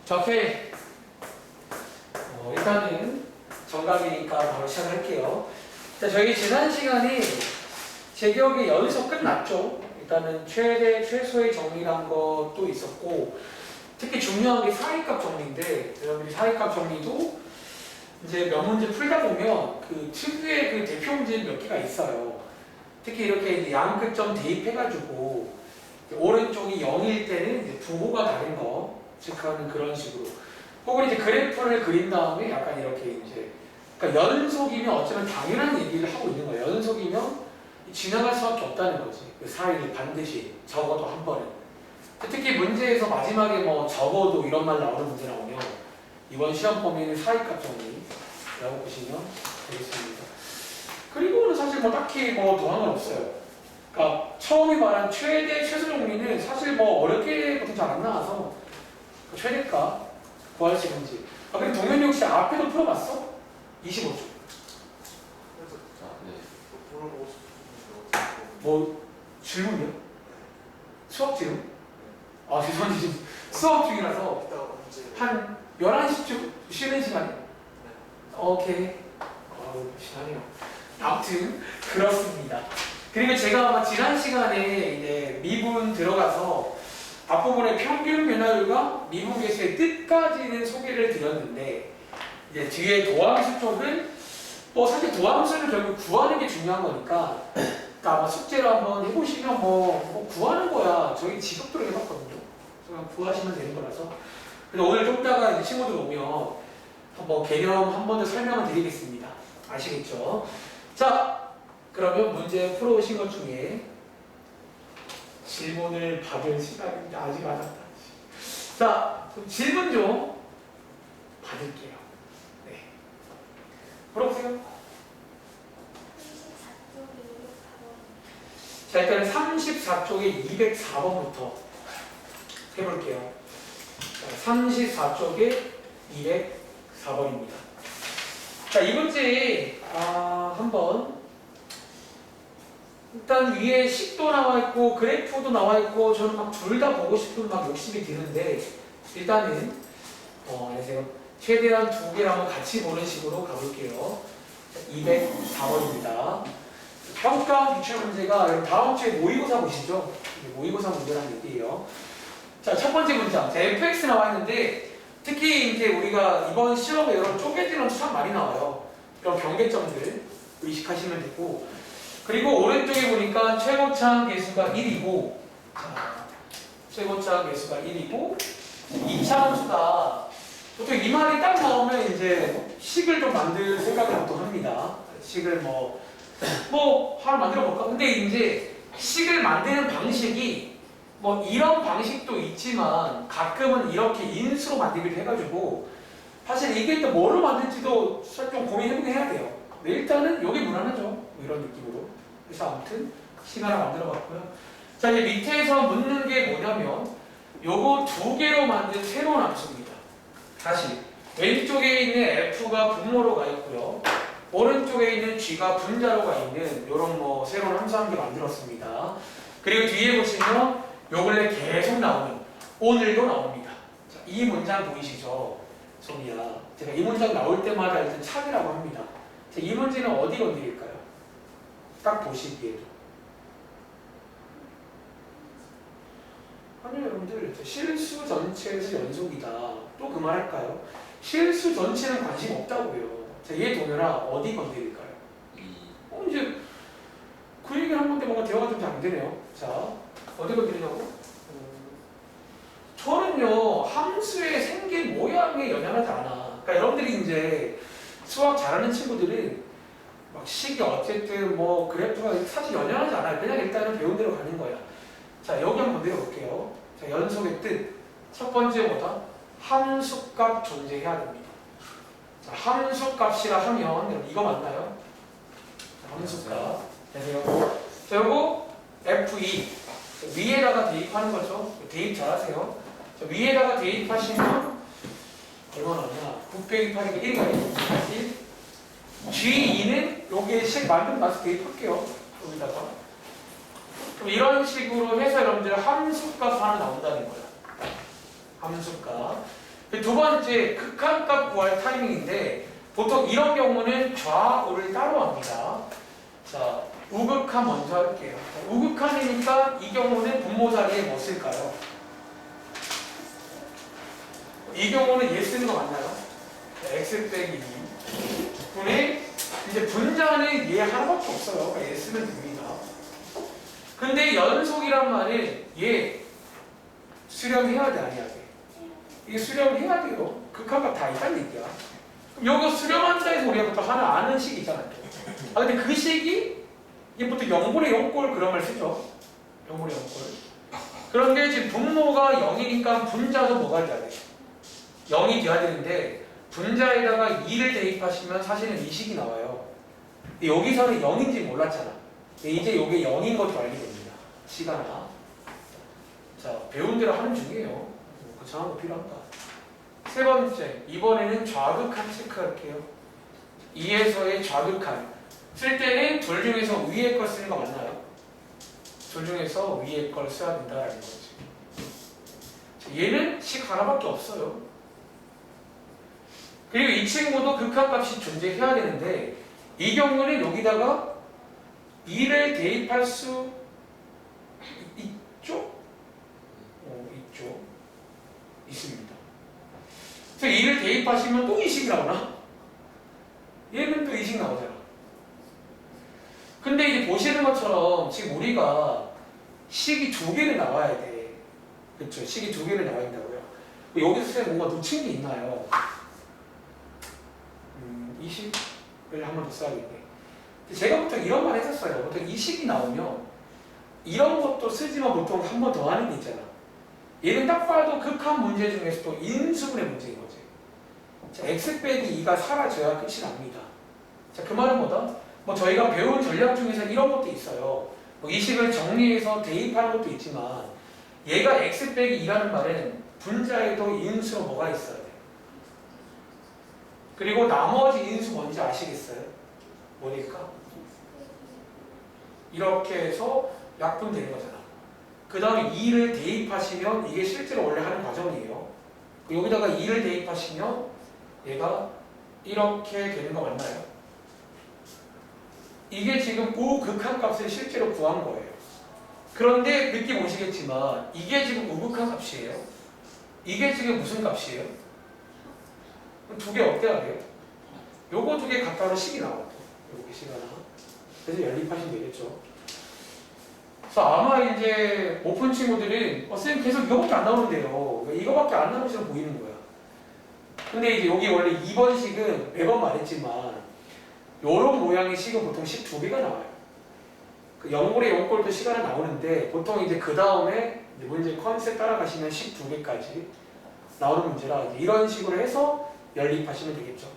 자, 오케이. 일단은 정답이니까 바로 시작할게요. 자, 저희 지난 시간에 제 기억에 연속 끝났죠. 일단은 최대, 최소의 정리란 것도 있었고, 특히 중요한 게 사이값 정리인데, 여러분들이 사이값 정리도 이제 몇 문제 풀다 보면 그 특유의 그 대표 문제 몇 개가 있어요. 특히 이렇게 이제 양끝점 대입해가지고 오른쪽이 0일 때는 이제 부호가 다른 거 체크하는 그런 식으로. 혹은 이제 그래프를 그린 다음에 약간 이렇게 이제 그러니까 연속이면 어쩌면 당연한 얘기를 하고 있는 거예요. 연속이면 지나갈 수밖에 없다는 거지. 그 사이를 반드시 적어도 한 번은. 특히 문제에서 마지막에 뭐 적어도 이런 말 나오는 문제 나오면 이번 시험 범위는 사이값 정리라고 보시면 되겠습니다. 그리고는 사실 뭐 딱히 뭐 더한 건 없어요. 그러니까 처음에 말한 최대 최소 정리는 사실 뭐 어렵게 보통 잘 안 나와서 최대값 구할 수 있는지. 아, 근데 동현이 혹시 앞에도 풀어봤어? 25초. 아, 네. 물어보고 싶은 뭐 질문이요? 수업 질문? 아 죄송한데 지금 수업 중이라서 이따가 언제 한 11시쯤 쉬는 시간에? 오케이. 아우 시간이요. 아무튼 그렇습니다. 그리고 제가 아마 지난 시간에 이제 미분 들어가서 앞부분에 평균 변화율과 미분 계수의 뜻까지는 소개를 드렸는데 이제 뒤에 도함수 쪽은 뭐 사실 도함수는 결국 구하는 게 중요한 거니까 그러니까 아마 숙제로 한번 해보시면 뭐 구하는 거야. 저희 지속도로 해봤거든요. 그냥 구하시면 되는 거라서. 근데 오늘 좀 이따가 이제 친구들 오면 한번 개념 한 번 더 설명을 드리겠습니다. 아시겠죠? 자, 그러면 문제 풀어오신 것 중에 질문을 받을 시간이 아직 안 왔다. 자, 그럼 질문 좀 받을게요. 네. 물어보세요. 자, 일단 34쪽에 204번부터 해볼게요. 34쪽에 204번입니다. 자, 이 문제에 한번 일단 위에 식도 나와 있고 그래프도 나와 있고 저는 막 둘 다 보고 싶은 막 욕심이 드는데 일단은 안녕하세요. 최대한 두 개를 한번 같이 보는 식으로 가볼게요. 204번입니다. 평가 기출 문제가 다음 주에 모의고사 보시죠. 모의고사 문제라는 얘기예요. 자, 첫 번째 문장. 자, fx 나와 있는데 특히 이제 우리가 이번 시험에 이런 쪼개지는 참 많이 나와요. 이런 경계점들 의식하시면 되고, 그리고 오른쪽에 보니까 최고차항 계수가 1이고, 최고차항 계수가 1이고, 2차 함수다. 보통 이 말이 딱 나오면 이제 식을 좀 만들 생각을 보통 합니다. 식을 하나 만들어 볼까? 근데 이제 식을 만드는 방식이 뭐 이런 방식도 있지만 가끔은 이렇게 인수로 만들기도 해가지고 사실 이게 또 뭐로 만들지도 좀 고민해보긴 해야 돼요. 근데 일단은 여기 무난하죠. 뭐 이런 느낌으로. 그래서 아무튼 식 하나 만들어봤고요. 자, 이제 밑에서 묻는 게 뭐냐면 요거 두 개로 만든 새로운 함수입니다. 다시 왼쪽에 있는 f가 분모로 가 있고요. 오른쪽에 있는 g가 분자로 가 있는 요런 뭐 새로운 함수 한 개 만들었습니다. 그리고 뒤에 보시면 요 근래 계속 나오는 오늘도 나옵니다. 자, 이 문장 보이시죠? 소미야. 제가 이 문장 나올 때마다 일단 참이라고 합니다. 자, 이 문제는 어디 건드릴까요? 딱 보시기에도. 아니요, 여러분들. 실수 전체에서 연속이다. 또 그 말 할까요? 실수 전체는 관심 없다고요. 자, 얘 동현아, 어디 건드릴까요? 이제 그 얘기를 한 건데 뭔가 대화가 좀 잘 안 되네요. 자, 어디 건드리냐고? 저는요, 함수의 생긴 모양에 연연하지 않아. 그러니까 여러분들이 이제 수학 잘하는 친구들은 막 식이 어쨌든 뭐 그래프가 사실 연연하지 않아요. 그냥 일단은 배운 대로 가는 거야. 자, 여기 한번 건드려 볼게요. 자, 연속의 뜻. 첫 번째 뭐다? 함수값 존재해야 됩니다. 자, 함수값이라 하면 이거 맞나요? 자, 함수값. 되세요? 자, 요거 F2 위에다가 대입하는 거죠. 대입 잘하세요. 자, 위에다가 대입하시면 얼마 나오냐? 9 빼기 8이니까 1이 가요. 1. G2는 여기에 식 만들어 놔서 대입할게요. 여기다가. 그럼 이런 식으로 해서 여러분들 함수값 하나 나온다는 거야. 함수값. 두 번째 극한값 구할 타이밍인데 보통 이런 경우는 좌우를 따로 합니다. 자, 우극한 먼저 할게요. 자, 우극한이니까 이 경우는 분모 자리에 뭐 쓸까요? 이 경우는 얘 쓰는 거 맞나요? 자, x 빼기 2 분의 이제 분자는 얘 하나밖에 없어요. 그러니까 얘 쓰면 됩니다. 근데 연속이란 말은 얘 수렴해야 돼, 아니야 돼? 이게 수렴을 해야 돼요. 극한값 다 있다는 얘기야. 그럼 여기 수렴한다 해서 우리가 보통 하나 아는 식이 있잖아요. 아 근데 그 식이 이게 보통 0분의 0꼴 그런 말 쓰죠. 0분의 0꼴. 그런데 지금 분모가 0이니까 분자도 뭐가 돼야 돼? 0이 돼야 되는데 분자에다가 2를 대입하시면 사실은 이 식이 나와요. 근데 여기서는 0인지 몰랐잖아. 근데 이제 이게 0인 것도 알게 됩니다. 시간아. 자, 배운 대로 하는 중이에요. 거창한 거 필요한가? 세 번째, 이번에는 좌극한 체크할게요. 2에서의 좌극한. 쓸 때는 둘 중에서 위에 걸 쓰는 거 맞나요? 둘 중에서 위에 걸 써야 된다라는 거지. 자, 얘는 식 하나밖에 없어요. 그리고 이 친구도 극한값이 존재해야 되는데 이 경우는 여기다가 2를 대입할 수 있죠? 있죠. 있습니다. 그래서 2를 대입하시면 또 이 식이 나오나? 얘는 또 이 식 나오잖아. 근데 이제 보시는 것처럼 지금 우리가 식이 두 개를 나와야 돼. 그렇죠? 식이 두 개를 나와야 된다고요. 여기서 선생님 뭔가 놓친 게 있나요? 이 식을 한 번 더 써야겠네. 제가 보통 이런 말 했었어요. 보통 이 식이 나오면 이런 것도 쓰지만 보통 한 번 더 하는 게 있잖아. 얘는 딱 봐도 극한 문제 중에서 또 인수분해 문제인 거지. 자, x 빼기 2가 사라져야 끝이 납니다. 자, 그 말은 뭐다? 뭐 저희가 배운 전략 중에서 이런 것도 있어요. 뭐 이 식을 정리해서 대입하는 것도 있지만 얘가 x 빼기 2라는 말은 분자에도 인수로 뭐가 있어야 돼. 그리고 나머지 인수 뭔지 아시겠어요? 뭐니까? 이렇게 해서 약분되는 거잖아. 그 다음에 2를 대입하시면 이게 실제로 원래 하는 과정이에요. 여기다가 2를 대입하시면 얘가 이렇게 되는 거 맞나요? 이게 지금 우극한값을 실제로 구한 거예요. 그런데 느낌 오시겠지만 이게 지금 우극한 값이에요. 이게 지금 무슨 값이에요? 두 개 어때야 돼요? 요거 두 개 갖다로 식이 나와요. 요게 식 하나. 그래서 연립하시면 되겠죠. 그래서 아마 이제 오픈 친구들은 선생님 계속 이거밖에 안 나오는데요. 이거밖에 안 나오는 것처럼 보이는 거야. 근데 이제 여기 원래 2번 식은 매번 말했지만 요런 모양의 식은 보통 식 두 개가 나와요. 그 0분의 0꼴도 식 하나 나오는데 보통 이제 그 다음에 문제 컨셉 따라가시면 식 두 개까지 나오는 문제라 이제 이런 식으로 해서 연립하시면 되겠죠.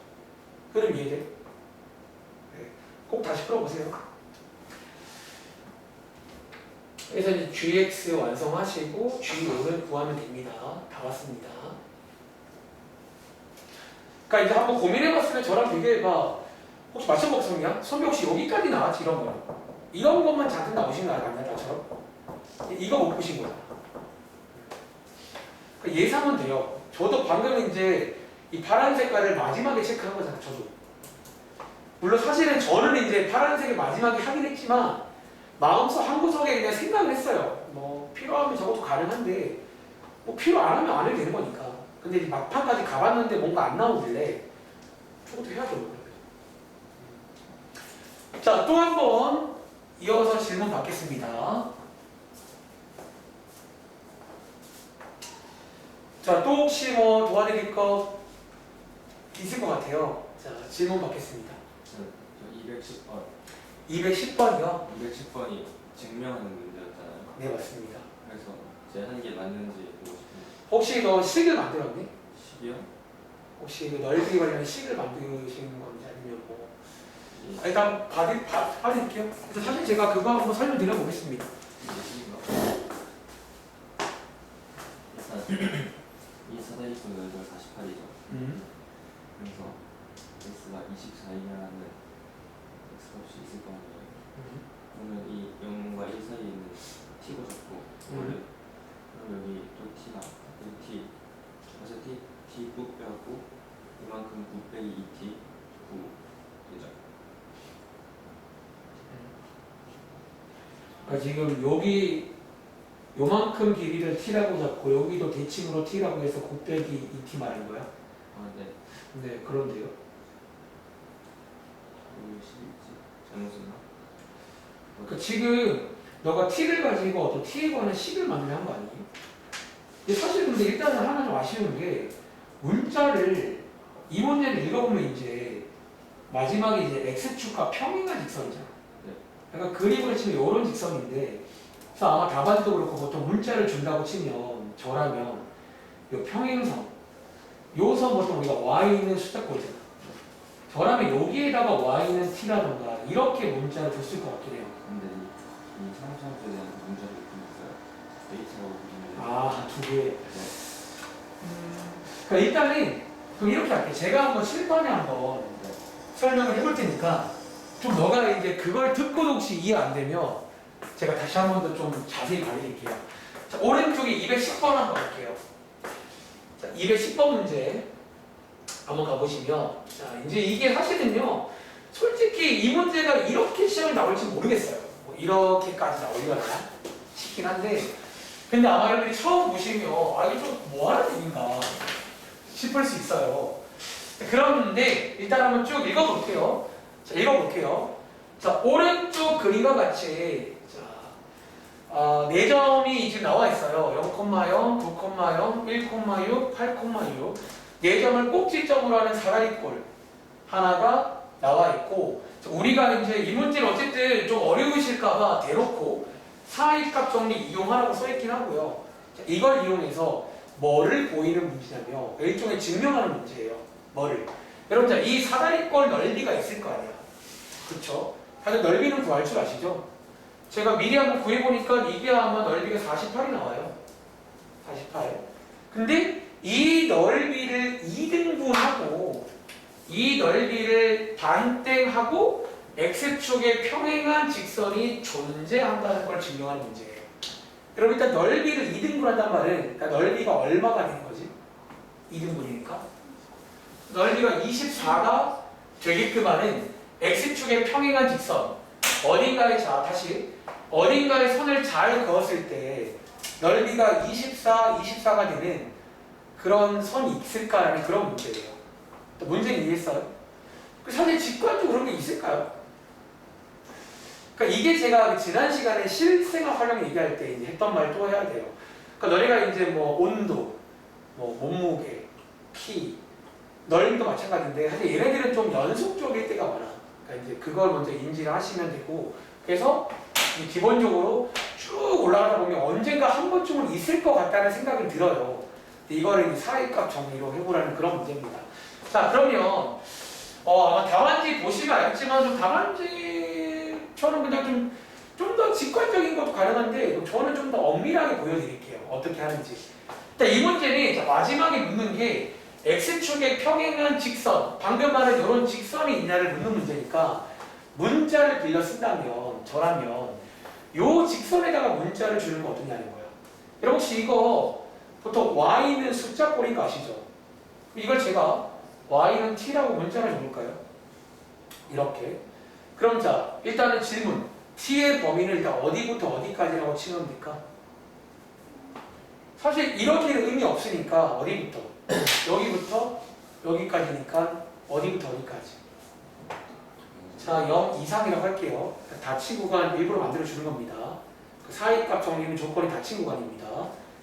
흐름 이해돼? 네. 꼭 다시 풀어보세요. 그래서 이제 GX 완성하시고 G5를 구하면 됩니다. 다 왔습니다. 그러니까 이제 한번 고민해봤으면 저랑 비교해봐. 혹시 맞춤 복성이야? 선배 혹시 여기까지 나왔지 이런 거? 이런 것만 잠깐 나오신 거 아니야? 나처럼? 이거 못 보신 거잖아. 그러니까 예상은 돼요. 저도 방금 이제 이 파란 색깔을 마지막에 체크한 거잖아. 저도. 물론 사실은 저는 이제 파란색을 마지막에 하긴 했지만 마음속 한 구석에 그냥 생각을 했어요. 뭐 필요하면 저것도 가능한데 뭐 필요 안 하면 안 해도 되는 거니까. 근데 이제 막판까지 가봤는데 뭔가 안 나오길래 저것도 해야죠. 자, 또 한 번 이어서 질문 받겠습니다. 자, 또 혹시 뭐 도와드릴 거 있을 것 같아요. 자, 질문 받겠습니다. 저 210번이요? 210번이 증명하는 문제였잖아요. 네, 맞습니다. 그래서 제 한 게 맞는지 보고 싶은데. 혹시 너 식을 만들었니? 10이요? 혹시 그 넓이 관련 식을 만드신 건지 아니면 뭐 이 일단 봐드릴게요. 그래서 사실 제가 그거 한번 설명드려 보겠습니다. 2 4다이분은 48이죠. 그래서 x가 24이라는 x값이 있을 거 아니에요. 그러면 이 0과 1 사이에 있는 t고 적고 원래 그럼 여기 또 t가 t 어차피 t 2t 또 빼갖고 이만큼 9 빼기 2t 9 되죠. 그러니까 지금 여기 요만큼 길이를 t라고 잡고 여기도 대칭으로 t라고 해서 곱빼기 2t 말인 거야? 아, 네. 네, 그런데요. 여기 11지. 잘못 썼나? 그러니까 지금 너가 t를 가지고 어떤 t에 관한 식을 만들한 거 아니에요? 근데 사실 근데 일단은 하나 좀 아쉬운 게 문자를 이 문제를 읽어보면 이제 마지막에 이제 x축과 평행한 직선이잖아. 네. 그러니까 그림을 치면 이런 직선인데 그래서 아마 답안지도 그렇고 보통 문자를 준다고 치면 저라면 이 평행선 요 선 보통 우리가 y는 숫자꼴이잖아. 저라면 여기에다가 y는 t라던가 이렇게 문자를 줬을 것 같긴 해요. 근데 이 상수함수에 대한 문제를 있어요. h라고 부르는. 아, 두 개. 네. 그러니까 일단은 그럼 이렇게 할게. 제가 한번 칠판에 한번 설명을 해볼 테니까 좀 너가 이제 그걸 듣고도 혹시 이해 안 되면 제가 다시 한 번 더 좀 자세히 알려드릴게요. 자, 오른쪽에 210번 한번 갈게요. 자, 210번 문제 한번 가보시면 자, 이제 이게 사실은요 솔직히 이 문제가 이렇게 시험이 나올지 모르겠어요. 뭐 이렇게까지 나오려나 싶긴 한데 근데 아마 여러분들이 처음 보시면 아 이게 좀 뭐하는 얘기인가 싶을 수 있어요. 그런데 일단 한번 쭉 읽어볼게요. 자, 읽어볼게요. 자, 오른쪽 그림과 같이 자, 4점이 지금 나와 있어요. 0,0, 9,0, 1,6, 8,6 4점을 꼭지점으로 하는 사다리꼴 하나가 나와 있고 자, 우리가 이제 이 문제를 어쨌든 좀 어려우실까봐 대놓고 사이값 정리 이용하라고 써있긴 하고요. 자, 이걸 이용해서 뭐를 보이는 문제냐면 일종의 증명하는 문제예요. 뭐를? 여러분 자, 이 사다리꼴 넓이가 있을 거 아니야. 그쵸? 다들 넓이는 구할 줄 아시죠? 제가 미리 한번 구해보니까 이게 아마 넓이가 48이 나와요. 48. 근데 이 넓이를 2등분하고 이 넓이를 반땡하고 x축에 평행한 직선이 존재한다는 걸 증명하는 문제예요. 여러분 일단 넓이를 2등분한단 말은 그러니까 넓이가 얼마가 되는 거지? 2등분이니까 넓이가 24가 되게끔 하는 x축에 평행한 직선 어딘가에 자 다시 어딘가에 선을 잘 그었을 때 넓이가 24가 되는 그런 선이 있을까라는 그런 문제예요. 문제는 이해했어요? 사실 직관적으로 그런 게 있을까요? 그러니까 이게 제가 지난 시간에 실생활 활용 얘기할 때 이제 했던 말 또 해야 돼요. 그러니까 너희가 이제 뭐 온도, 뭐 몸무게, 키, 넓이도 마찬가지인데 사실 얘네들은 좀 연속적일 때가 많아. 그러니까 이제 그걸 먼저 인지를 하시면 되고 그래서 기본적으로 쭉 올라가다 보면 언젠가 한 번쯤은 있을 것 같다는 생각이 들어요. 근데 이거를 사이값 정리로 해보라는 그런 문제입니다. 자 그러면 아마 답안지 보시면 알겠지만 좀 답안지처럼 그냥 좀 더 직관적인 것도 가능한데 저는 좀 더 엄밀하게 보여드릴게요. 어떻게 하는지. 일단 이 문제는 자, 마지막에 묻는 게 x축에 평행한 직선 방금 말한 이런 직선이 있냐를 묻는 문제니까 문자를 빌려 쓴다면 저라면 요 직선에다가 문자를 주는 거 어떠냐는 거예요. 여러분 혹시 이거 보통 y는 숫자꼴인 거 아시죠? 이걸 제가 y는 t라고 문자를 적을까요? 이렇게. 그럼 자 일단은 질문 t의 범위는 일단 어디부터 어디까지라고 치면 됩니까? 사실 이렇게는 의미 없으니까 어디부터? 여기부터 여기까지니까 어디부터 어디까지? 자 0 이상이라고 할게요. 닫힌 구간 일부러 만들어주는 겁니다. 그 사이값 정리는 조건이 닫힌 구간입니다.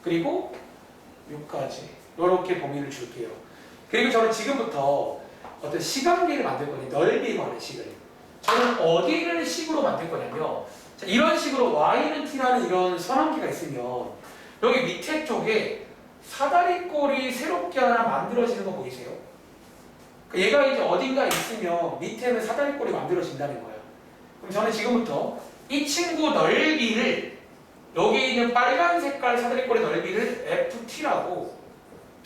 그리고 6까지 이렇게 범위를 줄게요. 그리고 저는 지금부터 어떤 시간계를 만들 거니 넓이에 관한 식을 저는 어디를 식으로 만들 거냐면 자, 이런 식으로 y는 t라는 이런 선함기가 있으면 여기 밑에 쪽에 사다리꼴이 새롭게 하나 만들어지는 거 보이세요? 얘가 이제 어딘가 있으면 밑에는 사다리꼴이 만들어진다는 거예요. 그럼 저는 지금부터 이 친구 넓이를 여기 있는 빨간 색깔 사다리꼴의 넓이를 ft라고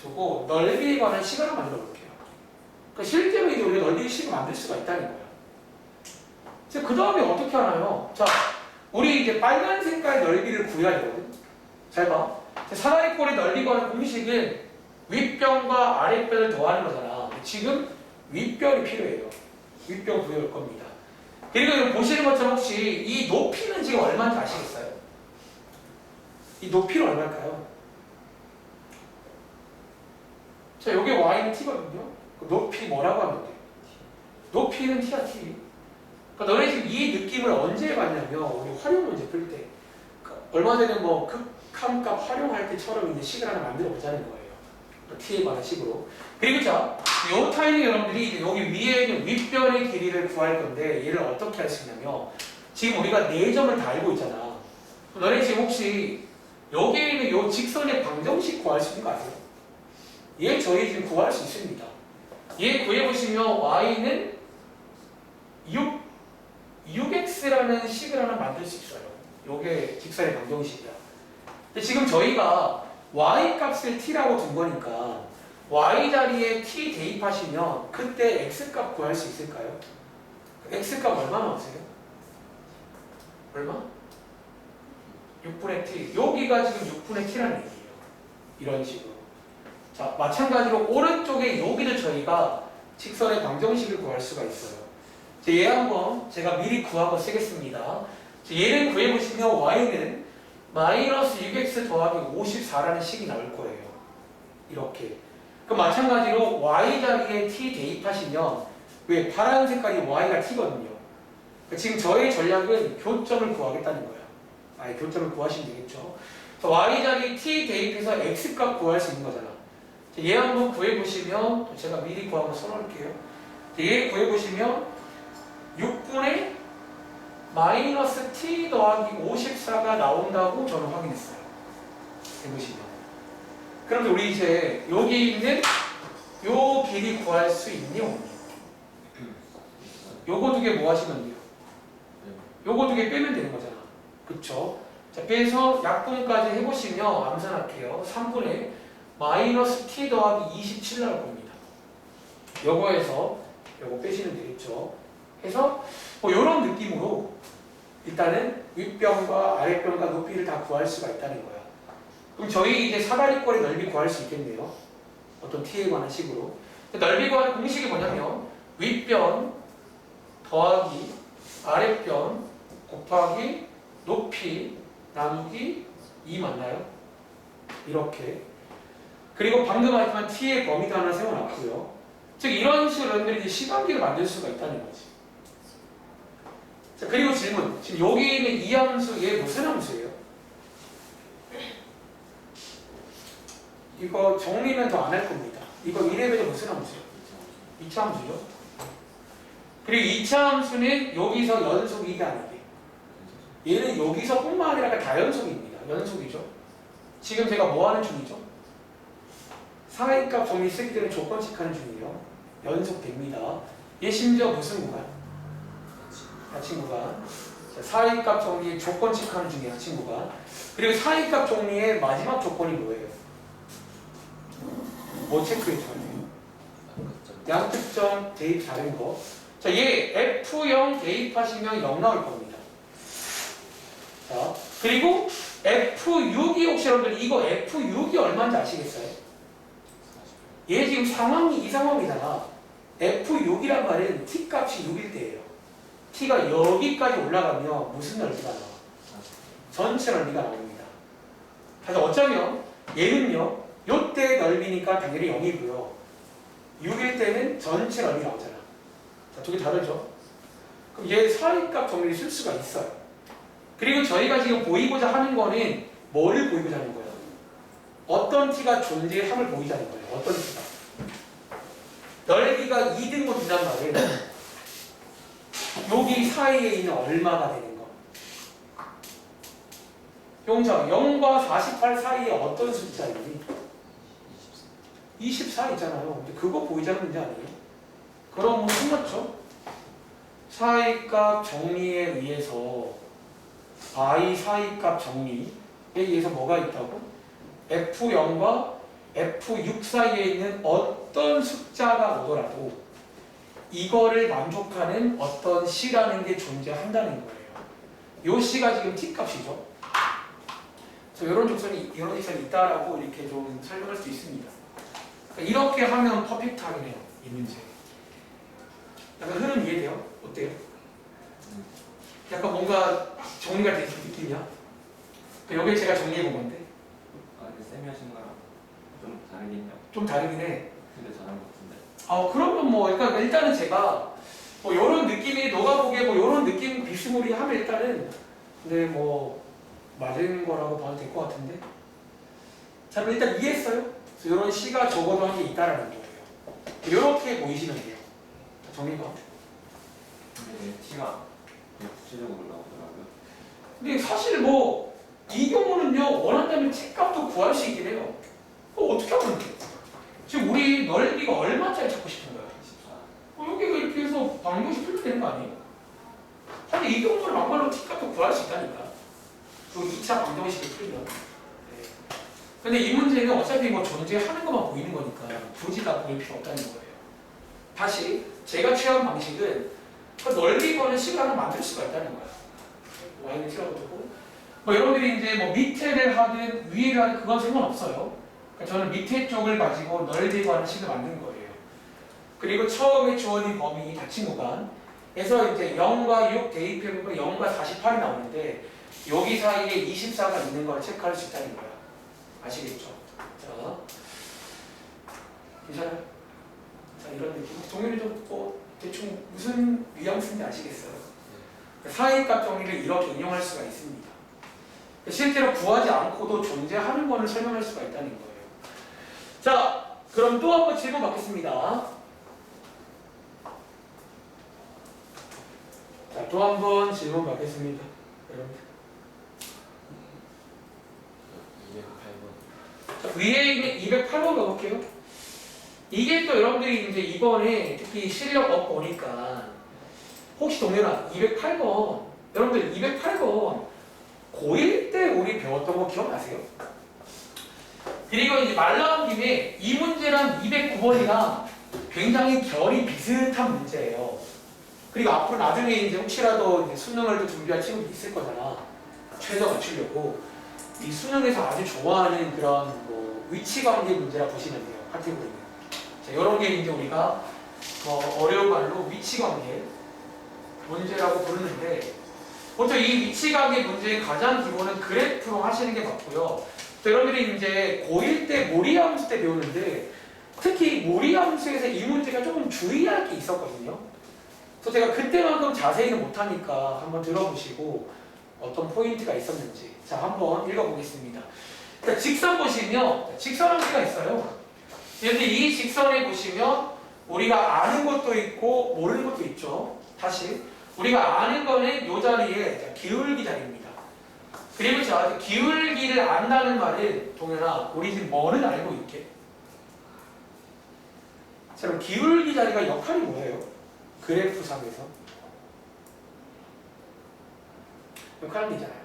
두고 넓이에 관한 식을 만들어 볼게요. 그러니까 실제로 이제 우리가 넓이 식을 만들 수가 있다는 거예요. 그 다음에 어떻게 하나요? 자, 우리 이제 빨간 색깔 넓이를 구해야 되거든. 잘 봐. 사다리꼴의 넓이 관한 공식은 윗변과 아랫변을 더하는 거잖아. 지금 윗변이 필요해요. 윗변 구해올 겁니다. 그리고 여기 보시는 것처럼 혹시 이 높이는 지금 얼마인지 아시겠어요? 이 높이는 얼마일까요? 자, 여기 y는 t거든요. 그 높이 뭐라고 하면 돼? 높이는 t야, t. 그러니까 너네 지금 이 느낌을 언제 받냐면 우리 활용 문제 풀 때. 그러니까 얼마 전에 뭐 극한값 활용할 때처럼 이제 식을 하나 만들어 보자는 거예요. t에 관한 식으로. 그리고 자, 요 타임에 여러분들이 이제 여기 위에 있는 윗변의 길이를 구할 건데 얘를 어떻게 할 수 있냐면 지금 우리가 4점을 다 알고 있잖아. 너네 지금 혹시 여기에 있는 요 직선의 방정식 구할 수 있는 거 아세요? 얘 저희 지금 구할 수 있습니다. 얘 구해보시면 y는 6x라는 식을 하나 만들 수 있어요. 요게 직선의 방정식이야. 근데 지금 저희가 y 값을 t라고 둔 거니까 y 자리에 t 대입하시면 그때 x 값 구할 수 있을까요? x 값 얼마 나오세요? 얼마? 6분의 t. 여기가 지금 6분의 t라는 얘기예요. 이런 식으로. 자, 마찬가지로 오른쪽에 여기도 저희가 직선의 방정식을 구할 수가 있어요. 자, 얘 한번 제가 미리 구하고 쓰겠습니다. 자, 얘를 구해보시면 y는 마이너스 6x 더하기 54라는 식이 나올 거예요. 이렇게. 그럼 마찬가지로 y 자리에 t 대입하시면 왜 파란 색깔이 y가 t거든요. 그러니까 지금 저의 전략은 교점을 구하겠다는 거야. 교점을 구하시면 되겠죠. 자, y 자리에 t 대입해서 x 값 구할 수 있는 거잖아. 자, 얘 한번 구해보시면 또 제가 미리 구하고 써놓을게요. 자, 얘 구해보시면 6분의 마이너스 t 더하기 54가 나온다고 저는 확인했어요. 해보시면. 그럼 우리 이제 여기 있는 요 길이 구할 수 있니 없니? 요거 두 개 뭐 하시면 돼요? 요거 두 개 빼면 되는 거잖아. 그쵸? 자, 빼서 약분까지 해보시면 암산할게요. 3분의 마이너스 t 더하기 27 나올 겁니다. 요거에서 요거 빼시면 되겠죠. 해서 뭐 요런 느낌으로 일단은 윗변과 아랫변과 높이를 다 구할 수가 있다는 거야. 그럼 저희 이제 사다리꼴의 넓이 구할 수 있겠네요. 어떤 t에 관한 식으로. 넓이 구하는 공식이 뭐냐면 윗변 더하기 아랫변 곱하기 높이 나누기 2 맞나요? 이렇게. 그리고 방금 말했지만 t의 범위도 하나 세워놨고요. 즉 이런 식으로 여러분들이 이제 시간기를 만들 수가 있다는 거지. 자, 그리고 질문. 지금 여기 있는 이 함수 얘 무슨 함수예요? 이거 정리는 더 안 할 겁니다. 이거 1레벨이 무슨 함수예요? 2차 함수죠. 그리고 2차 함수는 여기서 연속이게 아니게. 얘는 여기서 뿐만 아니라 다 연속입니다. 연속이죠. 지금 제가 뭐 하는 중이죠? 상하이값 정리 쓰기 때문에 조건 체크하는 중이에요. 연속됩니다. 얘 심지어 무슨 구간? 하층 구간. 상하이값 정리 조건 체크하는 중이에요. 하층 구간. 그리고 상하이값 정리의 마지막 조건이 뭐예요? 뭐 체크해줘야 돼요? 양특점 대입 다른 거. 자, 얘 F0 대입하시면 0 나올 겁니다. 자, 그리고 F6이 혹시 여러분들 이거 F6이 얼마인지 아시겠어요? 얘 지금 상황이 이 상황이잖아. F6이란 말은 t 값이 6일 때예요. t가 여기까지 올라가면 무슨 넓이가 나와? 전체 넓이가 나옵니다. 그래서 어쩌면 얘는요. 요때 넓이니까 당연히 0이고요. 6일 때는 전체 넓이 나오잖아. 자, 두 개 다르죠? 그럼 얘 사이값 정리를 쓸 수가 있어요. 그리고 저희가 지금 보이고자 하는 거는 뭐를 보이고자 하는 거예요? 어떤 t가 존재함을 보이자는 거예요. 어떤 t가. 넓이가 2등분 된단 말이에요. 여기 사이에 있는 얼마가 되는 거. 용자 0과 48 사이에 어떤 숫자이니? 24 있잖아요. 근데 그거 보이자는 문제 아니에요? 그럼 뭐 끝났죠? 사이값 정리에 의해서 y 사이값 정리에 의해서 뭐가 있다고? F0과 F6 사이에 있는 어떤 숫자가 오더라도 이거를 만족하는 어떤 C라는 게 존재한다는 거예요. 요 C가 지금 T값이죠. 그래서 이런 직선이 있다라고 이렇게 좀 설명할 수 있습니다. 그러니까 이렇게 하면 퍼펙트하긴 해요. 이 문제. 약간 흐름 이해돼요? 어때요? 약간 뭔가 정리가 되는 느낌이야? 여기 제가 정리해 본 건데 아, 근데 쌤이 하신 거랑 좀 다르긴요. 좀 다르긴 해. 근데 잘한 것 같은데. 그러면 뭐 그러니까 일단은 제가 뭐 이런 느낌이 너가 보기에 뭐 이런 느낌 비스무리하면 일단은 근데 뭐 맞은 거라고 봐도 될 것 같은데. 자, 그럼 일단 이해했어요? 그래서 이런 C가 적어도 한 게 있다라는 거예요. 이렇게 보이시면 돼요. 자, 정리가. 근데 T가 그냥 구체적으로 나오더라고요. 근데 사실 뭐 이 경우는요 원한다면 책값도 구할 수 있긴 해요. 어떻게 하면 돼? 지금 우리 넓이가 얼마짜리 찾고 싶은 거야? 24. 여기가 이렇게 해서 방정식 풀면 되는 거 아니에요? 사실 이 경우는 막말로 책값도 구할 수 있다니까. 그 2차 방정식을 풀면. 네. 근데 이 문제는 어차피 뭐 존재하는 것만 보이는 거니까 굳이 다 보일 필요 없다는 거예요. 다시 제가 취한 방식은 그 넓이 거는 시간을 만들 수가 있다는 거야. y는 t라고 두고 뭐 여러분들이 이제 뭐 밑에를 하든 위에를 하든 그건 상관없어요. 그러니까 저는 밑에 쪽을 가지고 넓이 구하는 식을 만드는 거예요. 그리고 처음에 주어진 범위 닫힌 구간에서 이제 0과 6 대입해보면 0과 48이 나오는데 여기 사이에 24가 있는 걸 체크할 수 있다는 거야. 아시겠죠? 자, 괜찮아요? 자, 이런 느낌. 동현이 좀 대충 무슨 뉘앙스인지 아시겠어요? 사이값 정리를 이렇게 인용할 수가 있습니다. 실제로 구하지 않고도 존재하는 것을 설명할 수가 있다는 거예요. 자, 그럼 또 한 번 질문 받겠습니다. 자, 또 한 번 질문 받겠습니다. 여러분들. 208번. 자, 위에 있는 208번 가볼게요. 이게 또 여러분들이 이제 이번에 특히 실력업 보니까 혹시 동현아 208번 여러분들 208번 고1 때 우리 배웠던 거 기억나세요? 그리고 이제 말 나온 김에 이 문제랑 209번이랑 굉장히 결이 비슷한 문제예요. 그리고 앞으로 나중에 이제 혹시라도 이제 수능을 또 준비할 친구도 있을 거잖아. 최저 맞추려고. 이 수능에서 아주 좋아하는 그런 뭐 위치관계 문제라 보시면 돼요. 카테고리는. 자, 이런 게 이제 우리가 어려운 말로 위치관계 문제라고 부르는데 보통 이 위치관계 문제의 가장 기본은 그래프로 하시는 게 맞고요. 여러분들이 이제 고1 때 모리함수 때 배우는데 특히 모리함수에서 이 문제가 조금 주의할 게 있었거든요. 그래서 제가 그때만큼 자세히는 못하니까 한번 들어보시고 어떤 포인트가 있었는지 자 한번 읽어보겠습니다. 자, 직선 보시면 직선 함수가 있어요. 그런데 이 직선에 보시면 우리가 아는 것도 있고 모르는 것도 있죠. 다시 우리가 아는 거는 이 자리에 기울기 자리입니다. 그리고 자 기울기를 안다는 말은 동현아 우리 지금 뭐는 알고 있게? 자 그럼 기울기 자리가 역할이 뭐예요? 그래프상에서 역할이 있잖아요.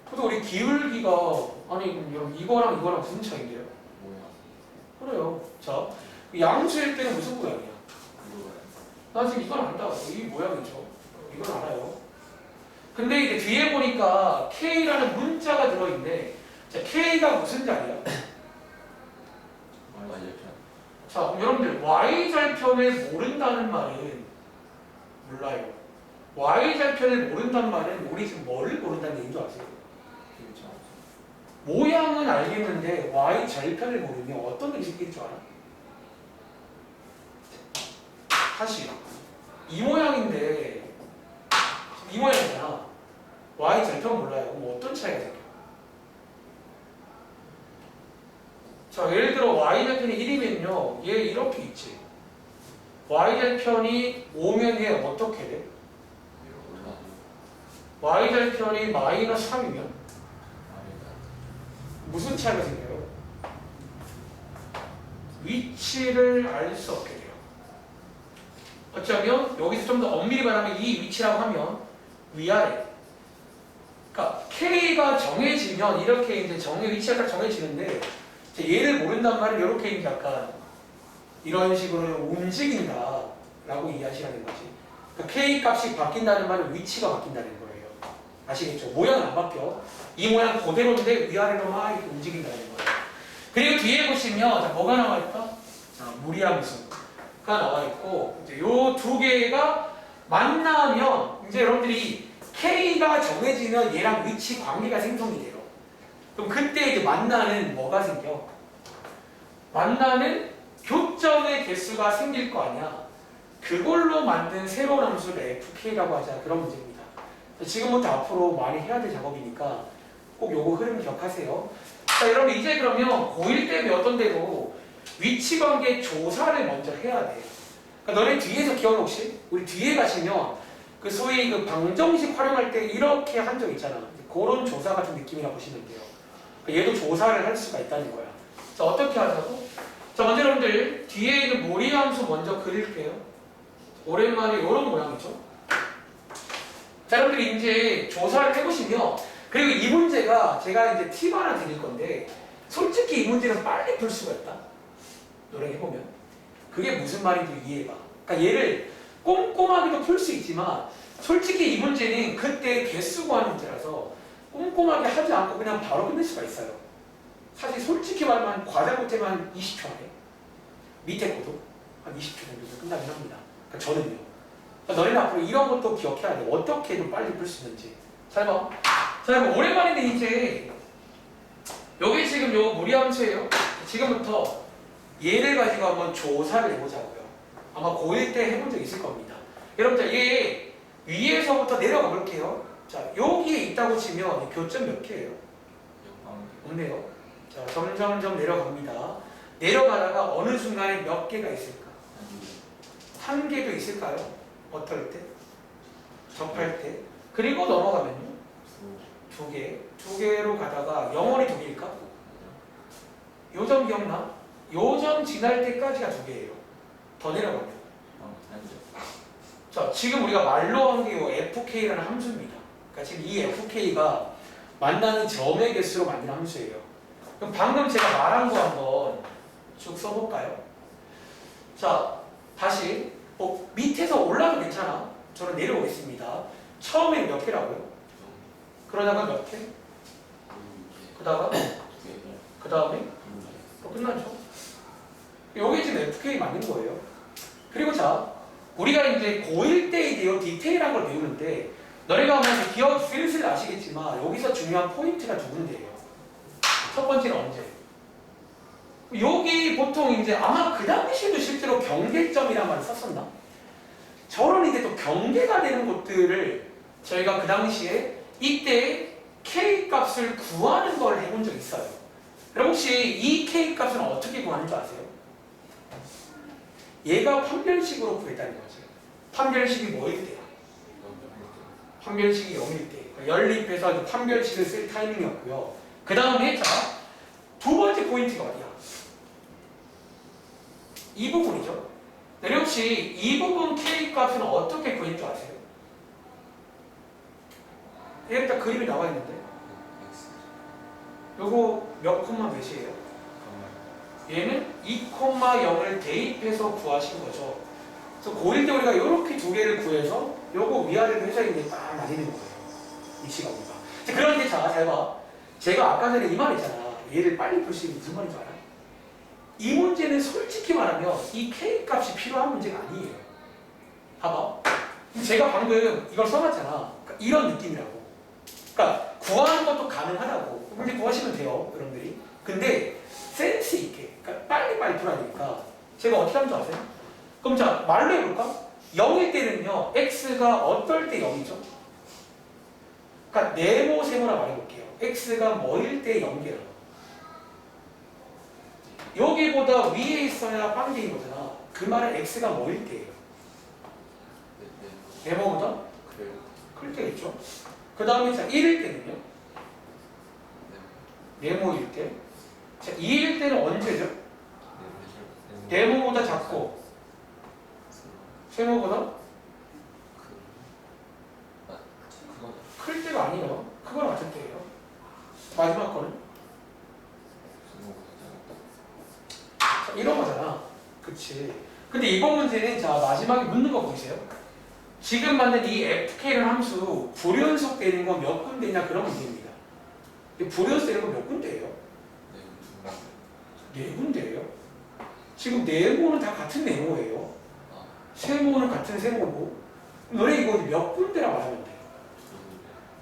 그래도 우리 기울기가 아니 그럼 여러분 이거랑 무슨 차이인데요? 뭐야? 그래요. 자 양수일 때는 무슨 모양이야? 이거요. 나 지금 이건 안다. 이 모양이죠. 이건 알아요. 근데 이제 뒤에 보니까 K라는 문자가 들어있는데 자, K가 무슨 자리야? Y절편. 자, 그럼 여러분들 Y절편을 모른다는 말은 몰라요. Y절편을 모른다는 말은 우리 지금 뭐를 모른다는 얘기인 줄 아세요? 그렇죠. 모양은 알겠는데 Y절편을 모르면 어떤 일이 생길 줄 알아? 사실 이 모양인데 이 모양이잖아. Y절편 몰라요. 그럼 어떤 차이가 생겨? 자, 예를 들어 Y절편이 1이면요. 얘 이렇게 있지. Y절편이 5면 얘 어떻게 돼? 몰라. Y절편이 마이너스 3이면 아니다. 무슨 차이가 생겨요? 위치를 알 수 없게 돼요. 어쩌면 여기서 좀 더 엄밀히 말하면 이 위치라고 하면 위아래. 그러니까 K가 정해지면 이렇게 이제 위치가 딱 정해지는데 얘를 모른단 말은 이렇게 이제 약간 이런 식으로 움직인다라고 이해하시라는 거지. 그러니까 K 값이 바뀐다는 말은 위치가 바뀐다는 거예요. 아시겠죠? 모양은 안 바뀌어. 이 모양 그대로인데 위아래로 막 이렇게 움직인다는 거예요. 그리고 뒤에 보시면 자, 뭐가 나와 있다? 자, 무리함수가 나와 있고 이제 요 두 개가 만나면 이제 여러분들이 K가 정해지면 얘랑 위치 관계가 생성이 돼요. 그럼 그때 이제 만나는 뭐가 생겨? 만나는 교점의 개수가 생길 거 아니야. 그걸로 만든 새로운 함수를 FK라고 하자. 그런 문제입니다. 지금부터 앞으로 많이 해야 될 작업이니까 꼭 요거 흐름 기억하세요. 자, 여러분 이제 그러면 고1 때문에 어떤 데로 위치관계 조사를 먼저 해야 돼. 그러니까 너네 뒤에서 기억해 혹시? 우리 뒤에 가시면 그 소위 그 방정식 활용할 때 이렇게 한 적 있잖아. 그런 조사 같은 느낌이라 보시면 돼요. 그러니까 얘도 조사를 할 수가 있다는 거야. 자, 어떻게 하자고? 자, 먼저 여러분들 뒤에 있는 무리함수 먼저 그릴게요. 오랜만에 이런 모양이죠. 자, 여러분들이 이제 조사를 해보시면 그리고 이 문제가 제가 이제 팁 하나 드릴 건데 솔직히 이 문제는 빨리 풀 수가 있다. 너네 해보면 그게 무슨 말인지 이해해봐. 그러니까 얘를 꼼꼼하게도 풀 수 있지만 솔직히 이 문제는 그때 개수 구하는 문제라서 꼼꼼하게 하지 않고 그냥 바로 끝낼 수가 있어요. 사실 솔직히 말하면 과자 못해만 20초 안에 밑에 것도 한 20초 정도에서 끝나긴 합니다. 그러니까 저는요. 그러니까 너희는 앞으로 이런 것도 기억해야 돼. 어떻게 좀 빨리 풀 수 있는지. 잘 봐. 자, 그럼 오랜만인데 이제 여기 지금 요 무리함수예요. 지금부터 얘를 가지고 한번 조사를 해보자고요. 아마 고1 때 해본 적 있을 겁니다. 여러분들 얘 위에서부터 내려가 볼게요. 자, 여기에 있다고 치면 교점 몇 개예요? 없네요. 자, 점점 내려갑니다. 내려가다가 어느 순간에 몇 개가 있을까? 한 개도 있을까요? 어떨 때? 접할 때. 그리고 넘어가면요. 두 개로 가다가 영원히 두 개일까? 요 점 기억나? 요 점 지날 때까지가 두 개예요. 더 내려가면. 자, 지금 우리가 말로 한 게 요 FK라는 함수입니다. 그러니까 지금 이 FK가 만나는 점의 개수로 만든 함수예요. 그럼 방금 제가 말한 거 한번 쭉 써볼까요? 자, 다시 밑에서 올라도 괜찮아. 저는 내려오겠습니다. 처음에 몇 개라고요? 그러다가 몇 개? 그 다음에 끝나죠. 요게 지금 FK 맞는 거예요. 그리고 자, 우리가 이제 고1 때 이제 디테일한 걸 배우는데 너네가 아마 기억 슬슬 아시겠지만 여기서 중요한 포인트가 두 군데예요. 첫 번째는 언제? 여기 보통 이제 아마 그 당시에도 실제로 경계점이란 말을 썼었나? 저런 이제 또 경계가 되는 것들을 저희가 그 당시에 이때 K 값을 구하는 걸 해본 적 있어요. 여러분 혹시 이 K 값은 어떻게 구하는 줄 아세요? 얘가 판별식으로 구했다는 거지. 판별식이 뭐일 때야? 판별식이 0일 때. 연립해서 판별식을 쓸 타이밍이었고요. 그 다음에 자, 두 번째 포인트가 어디야? 이 부분이죠. 네, 혹시 이 부분 K 값은 어떻게 구할 줄 아세요? 일단 그림이 나와 있는데 요거 몇 콤마 몇이에요? 얘는 2,0을 대입해서 구하신 거죠. 그래서 고1 때 우리가 이렇게 두 개를 구해서 요거 위아래로 해서 이제 딱 나뉘는 거예요. 이 시간보다. 그런데 자, 잘 봐. 제가 아까 전에 이 말 했잖아. 얘를 빨리 풀 수 있는 무슨 말인 줄 알아? 이 문제는 솔직히 말하면 이 K 값이 필요한 문제가 아니에요. 봐봐. 제가 방금 이걸 써놨잖아. 그러니까 이런 느낌이라고. 그러니까 구하는 것도 가능하다고. 문제 구하시면 돼요, 여러분들이. 근데 센스 있게, 그러니까 빨리빨리 풀어야 되니까 제가 어떻게 하는 줄 아세요? 그럼 자, 말로 해볼까? 0일 때는요, x가 어떨 때 0이죠? 그러니까 네모 세모라 말해볼게요. x가 뭐일 때 0개라. 여기보다 위에 있어야 빵개인 거잖아. 그 말은 x가 뭐일 때예요? 네모보다? 클 때겠죠? 그 다음에 자, 1일 때는요? 네모일 때. 자, 2일 때는 언제죠? 네모보다 작고 세모보다? 클 때가 아니에요. 그건 같은 때예요. 마지막 거는? 자, 이런 거잖아. 그치. 근데 이번 문제는 자, 마지막에 묻는 거 보이세요? 지금 만든 이 FK라는 함수 불연속 되는 건 몇 군데냐 그런 문제입니다. 불연속 되는 건 몇 군데예요? 네 군데예요? 지금 네모는 다 같은 네모예요. 세모는 같은 세모고 너네 이거 몇 군데라 말하면 돼?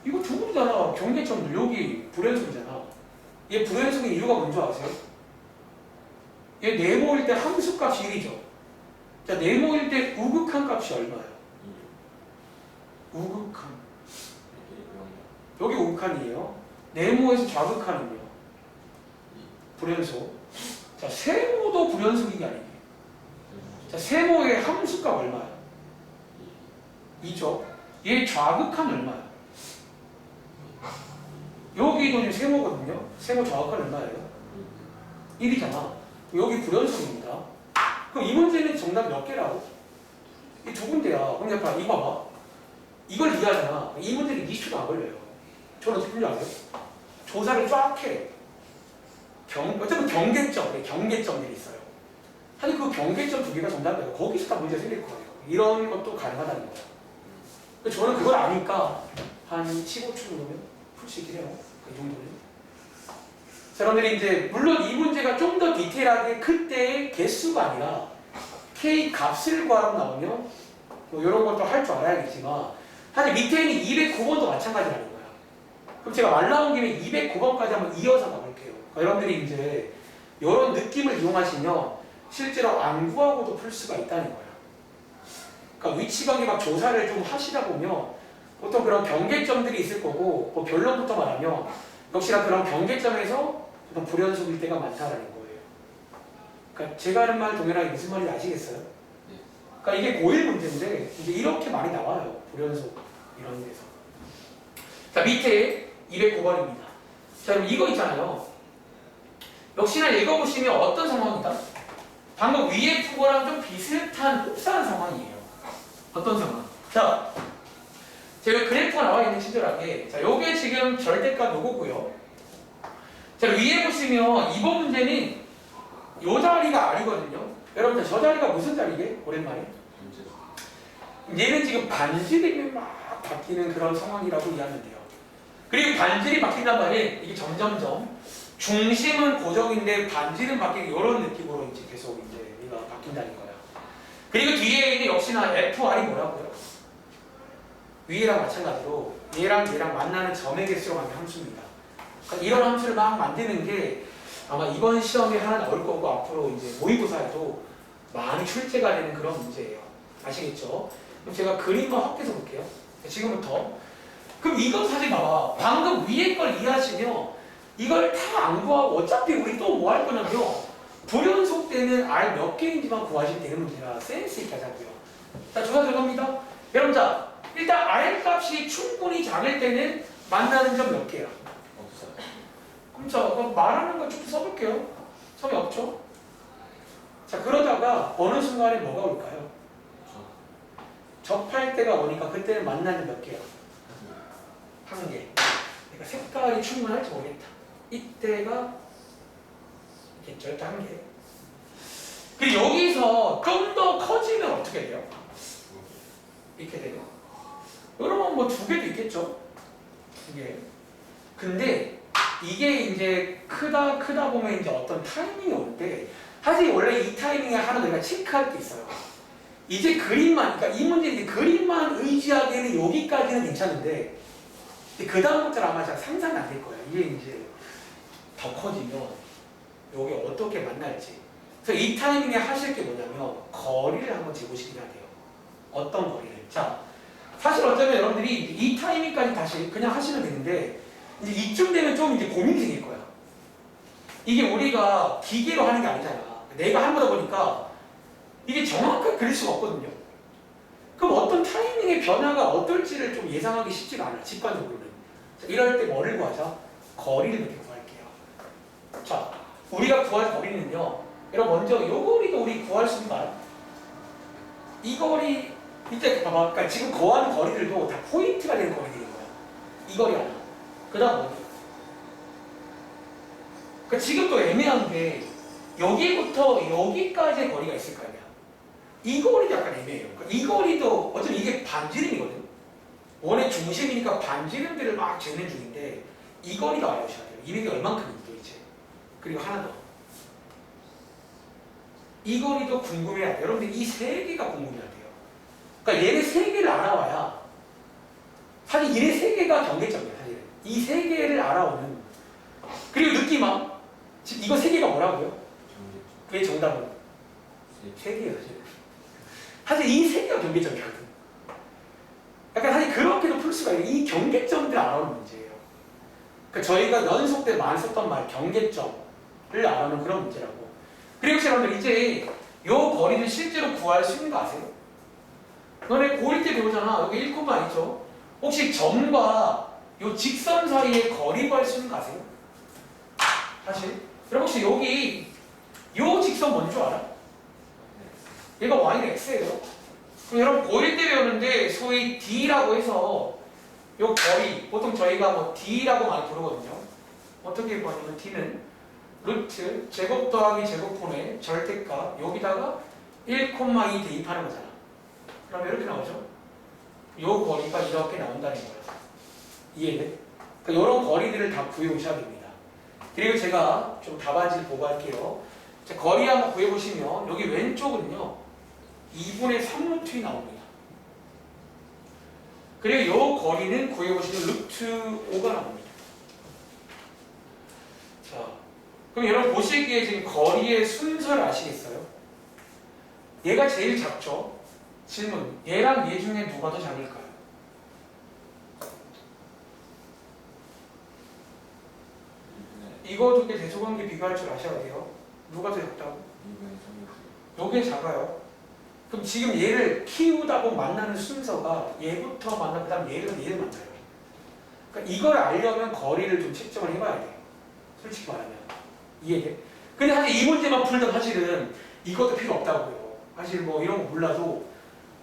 이거 두 군데잖아. 경계점들 여기 불연속이잖아. 얘 불연속인 이유가 뭔지 아세요? 얘 네모일 때 함수값이 1이죠. 자, 네모일 때 우극한 값이 얼마예요? 우극한. 여기 우극한이에요. 네모에서 좌극한은요? 불연속. 자, 세모도 불연속이 아니에요. 자, 세모의 함수값 얼마야? 2죠. 얘 좌극한 얼마야? 여기도 지금 세모거든요. 세모 좌극한 얼마예요? 1이잖아. 여기 불연속입니다. 그럼 이 문제는 정답 몇 개라고? 이 두 군데야. 그럼 야, 이거 봐봐. 이걸 이해하잖아. 이 문제는 20초도 안 걸려요. 저는 어떻게 풀려 아세요? 조사를 쫙 해. 어차피 경계점들이 있어요. 사실 그 경계점 두 개가 정답이에요. 거기서 다 문제 생길 거예요. 이런 것도 가능하다는 거예요. 저는 그걸 아니까 한 15초 정도면 풀 수 있긴 해요. 그 정도는. 여러분들이 이제 물론 이 문제가 좀 더 디테일하게 그때의 개수가 아니라 K 값을 구하라고 나오면 뭐 이런 것도 할 줄 알아야겠지만 사실 밑에 있는 209번도 마찬가지라는 거야. 그럼 제가 말 나온 김에 209번까지 한번 이어서 가볼게요. 그러니까 여러분들이 이제 이런 느낌을 이용하시면 실제로 안 구하고도 풀 수가 있다는 거예요. 그러니까 위치관계 막 조사를 좀 하시다 보면 보통 그런 경계점들이 있을 거고 뭐 결론부터 말하면 역시나 그런 경계점에서 보통 불연속일 때가 많다라는 거예요. 그러니까 제가 하는 말 동일하게 무슨 말인지 아시겠어요? 그러니까 이게 고1 문제인데 이제 이렇게 많이 나와요. 불연속 이런 데서. 자, 밑에 209번입니다. 자, 그럼 이거 있잖아요. 역시나 읽어보시면 어떤 상황이다? 방금 위에 푼 거랑 좀 비슷한 흡사한 상황이에요. 어떤 상황? 자, 제가 그래프가 나와 있는 친절하게. 자, 요게 지금 절대값 요거고요. 자, 위에 보시면 이번 문제는 요 자리가 아니거든요. 여러분들 저 자리가 무슨 자리게? 오랜만에. 얘는 지금 반지름이 막 바뀌는 그런 상황이라고 이해하면 돼요. 그리고 반지름이 바뀐단 말이에요. 이게 점점점 중심은 고정인데 반지름 바뀌는 이런 느낌으로 이제 계속 이제 얘가 바뀐다는 거야. 그리고 뒤에 있는 역시나 FR이 뭐라고요? 위에랑 마찬가지로 얘랑 얘랑 만나는 점의 개수로 하는 함수입니다. 그러니까 이런 함수를 막 만드는 게 아마 이번 시험에 하나 나올 거고 앞으로 이제 모의고사에도 많이 출제가 되는 그런 문제예요. 아시겠죠? 그럼 제가 그림만 확대해서 볼게요. 지금부터. 그럼 이거 사실 봐봐. 방금 위에 걸 이해하시면 이걸 다 안 구하고 어차피 우리 또 뭐 할 거냐면 불연속 때는 R 몇 개인지만 구하시면 되는 문제라 센스 있게 하자고요. 자, 조사 들어갑니다. 여러분 자, 일단 R 값이 충분히 작을 때는 만나는 점 몇 개야? 없어요. 그럼 자, 그럼 말하는 거 쭉 써볼게요. 점이 없죠? 자, 그러다가 어느 순간에 뭐가 올까요? 접할 때가 오니까 그때는 만나는 몇 개야? 한 개. 그러니까 색깔이 충분할지 모르겠다. 이때가 있겠죠? 일단 한 개. 그리고 여기서 좀 더 커지면 어떻게 돼요? 이렇게 돼요. 여러분 뭐 두 개도 있겠죠? 두 개. 근데 이게 이제 크다 보면 이제 어떤 타이밍이 올 때 사실 원래 이 타이밍에 하나 우리가 체크할 게 있어요. 이제 그림만, 그러니까 이 문제 이제 그림만 의지하기에는 여기까지는 괜찮은데 그 다음부터는 아마 잘 상상이 안 될 거예요. 이게 이제 더 커지면 여기 어떻게 만날지. 그래서 이 타이밍에 하실 게 뭐냐면 거리를 한번 재보시긴 해야 돼요. 어떤 거리를. 자, 사실 어쩌면 여러분들이 이 타이밍까지 다시 그냥 하시면 되는데 이제 이쯤 되면 좀 이제 고민이 생길 거야. 이게 우리가 기계로 하는 게 아니잖아. 내가 한 거다 보니까 이게 정확하게 그릴 수가 없거든요. 그럼 어떤 타이밍의 변화가 어떨지를 좀 예상하기 쉽지가 않아요. 직관적으로는. 자, 이럴 때 뭐를 구하자? 거리를 이렇게 구할게요. 자, 우리가 구할 거리는요. 여러분 먼저 이 거리도 우리 구할 수 있는 거 알아요? 이 거리 이때 봐봐. 그러니까 지금 구하는 거리들도 다 포인트가 되는 거리들인 거야. 이 거리 하나. 그 다음 어디? 그러니까 지금 또 애매한 게 여기부터 여기까지의 거리가 있을 거 아니야. 이 거리도 약간 애매해요. 그러니까 이 거리도 어차피 이게 반지름이거든. 원의 중심이니까 반지름들을 막 재는 중인데 이 거리가 알아주셔야 돼요. 이게 얼만큼인지 도대체. 그리고 하나 더. 이 거리도 궁금해야 돼요. 여러분들 이 세 개가 궁금해야 돼요. 그러니까 얘네 세 개를 알아와야 사실 얘네 세 개가 경계점이에요. 사실은 이 세 개를 알아오는 그리고 느낌아 이거 세 개가 뭐라고요? 그게 정답은 세 개예요. 사실 이 세 개가 경계점이거든. 약간 사실 그렇게도 풀 수가 있어요. 이 경계점들을 알아오는 문제예요. 그러니까 저희가 연속 때 많이 썼던 말 경계점을 알아오는 그런 문제라고. 그리고 여러분들 이제 요 거리를 실제로 구할 수 있는 거 아세요? 너네 고1 때 배우잖아. 여기 1콤마 있죠? 혹시 점과 요 직선 사이의 거리 구할 수 있는 거 아세요? 사실 여러분 혹시 여기 요 직선 뭔 줄 알아? 얘가 y는 x예요. 그럼 여러분 고1 때 배우는데 소위 d라고 해서 요 거리 보통 저희가 뭐 d라고 많이 부르거든요. 어떻게 보냐면 d는 루트 제곱 더하기 제곱분의 절대값 여기다가 1,2 대입하는 거잖아. 그럼 이렇게 나오죠. 요 거리가 이렇게 나온다는 거야. 이해돼? 그러니까 이런 거리들을 다 구해오셔야 됩니다. 그리고 제가 좀 답안지를 보고 할게요. 자, 거리 한번 구해보시면 여기 왼쪽은요 2분의 3루트이 나옵니다. 그리고 요 거리는 구해보시면 루트 5가 나옵니다. 자, 그럼 여러분 보시기에 지금 거리의 순서를 아시겠어요? 얘가 제일 작죠? 질문, 얘랑 얘 중에 누가 더 작을까요? 이거 두 개 대소관계 비교할 줄 아셔야 돼요. 누가 더 작다고? 요게 작아요. 그럼 지금 얘를 키우다 보면 만나는 순서가 얘부터 만나고 그 다음 얘를 만나요. 그러니까 이걸 알려면 거리를 좀 측정을 해봐야 돼요. 솔직히 말하면. 이해돼? 근데 사실 이 문제만 풀면 사실은 이것도 필요 없다고요. 사실 뭐 이런 거 몰라도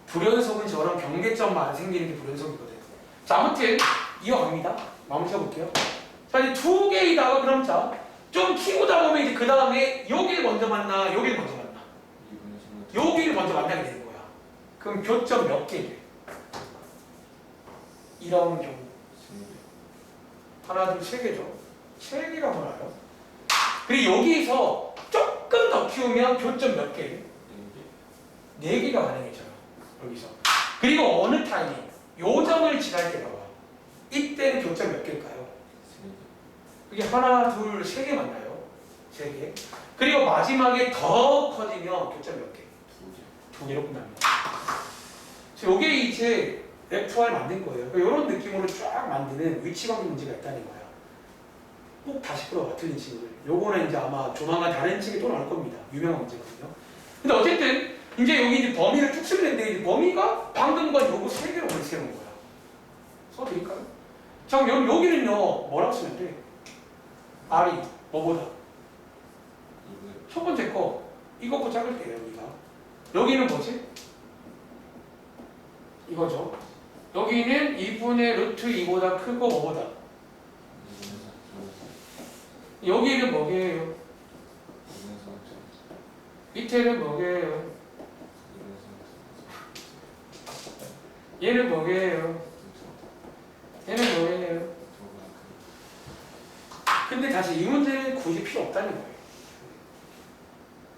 불연속은 저런 경계점만 생기는 게 불연속이거든요. 자, 아무튼 이어갑니다. 마무리 해볼게요. 자, 이제 두 개이다가 그럼 자, 좀 키우다 보면 이제 그 다음에 여기를 먼저 만나, 여기를 먼저 만나. 여기를 먼저 만나게 되는 거야. 그럼 교점 몇 개 돼? 이런 경우. 하나, 둘, 세 개죠. 세 개가 뭐라요? 그리고 여기서 조금 더 키우면 교점 몇 개? 네 개가 가능해져요. 여기서. 그리고 어느 타이밍? 요점을 지날 때 봐봐. 이때는 교점 몇 개일까요? 그게 하나, 둘, 세 개 맞나요? 세 개. 그리고 마지막에 더 커지면 교점 몇 개? 두 개로 끝납니다. 요게 이제 FR 만든 거예요. 이런 느낌으로 쫙 만드는 위치관계 문제가 있다는 거야. 꼭 다시 풀어봐, 틀린 친구들. 요거는 이제 아마 조만간 다른 책에 또 나올 겁니다. 유명한 문제거든요. 근데 어쨌든 이제 여기 이제 범위를 쭉 쓰면 되는데 이제 범위가 방금과 요거 세 개로 걸치는 거야. 써드릴까요? 자, 그럼 여기는요 뭐라고 쓰면 돼? R이 뭐보다? 첫 번째 거 이거보다 작을 때예요. 여기는 뭐지? 이거죠. 여기는 2분의 루트 2보다 크고 뭐보다? 여기는 뭐게요? 밑에는 뭐게요? 얘는 뭐게요? 얘는 뭐게요? 근데 다시 이 문제는 굳이 필요 없다는 거예요.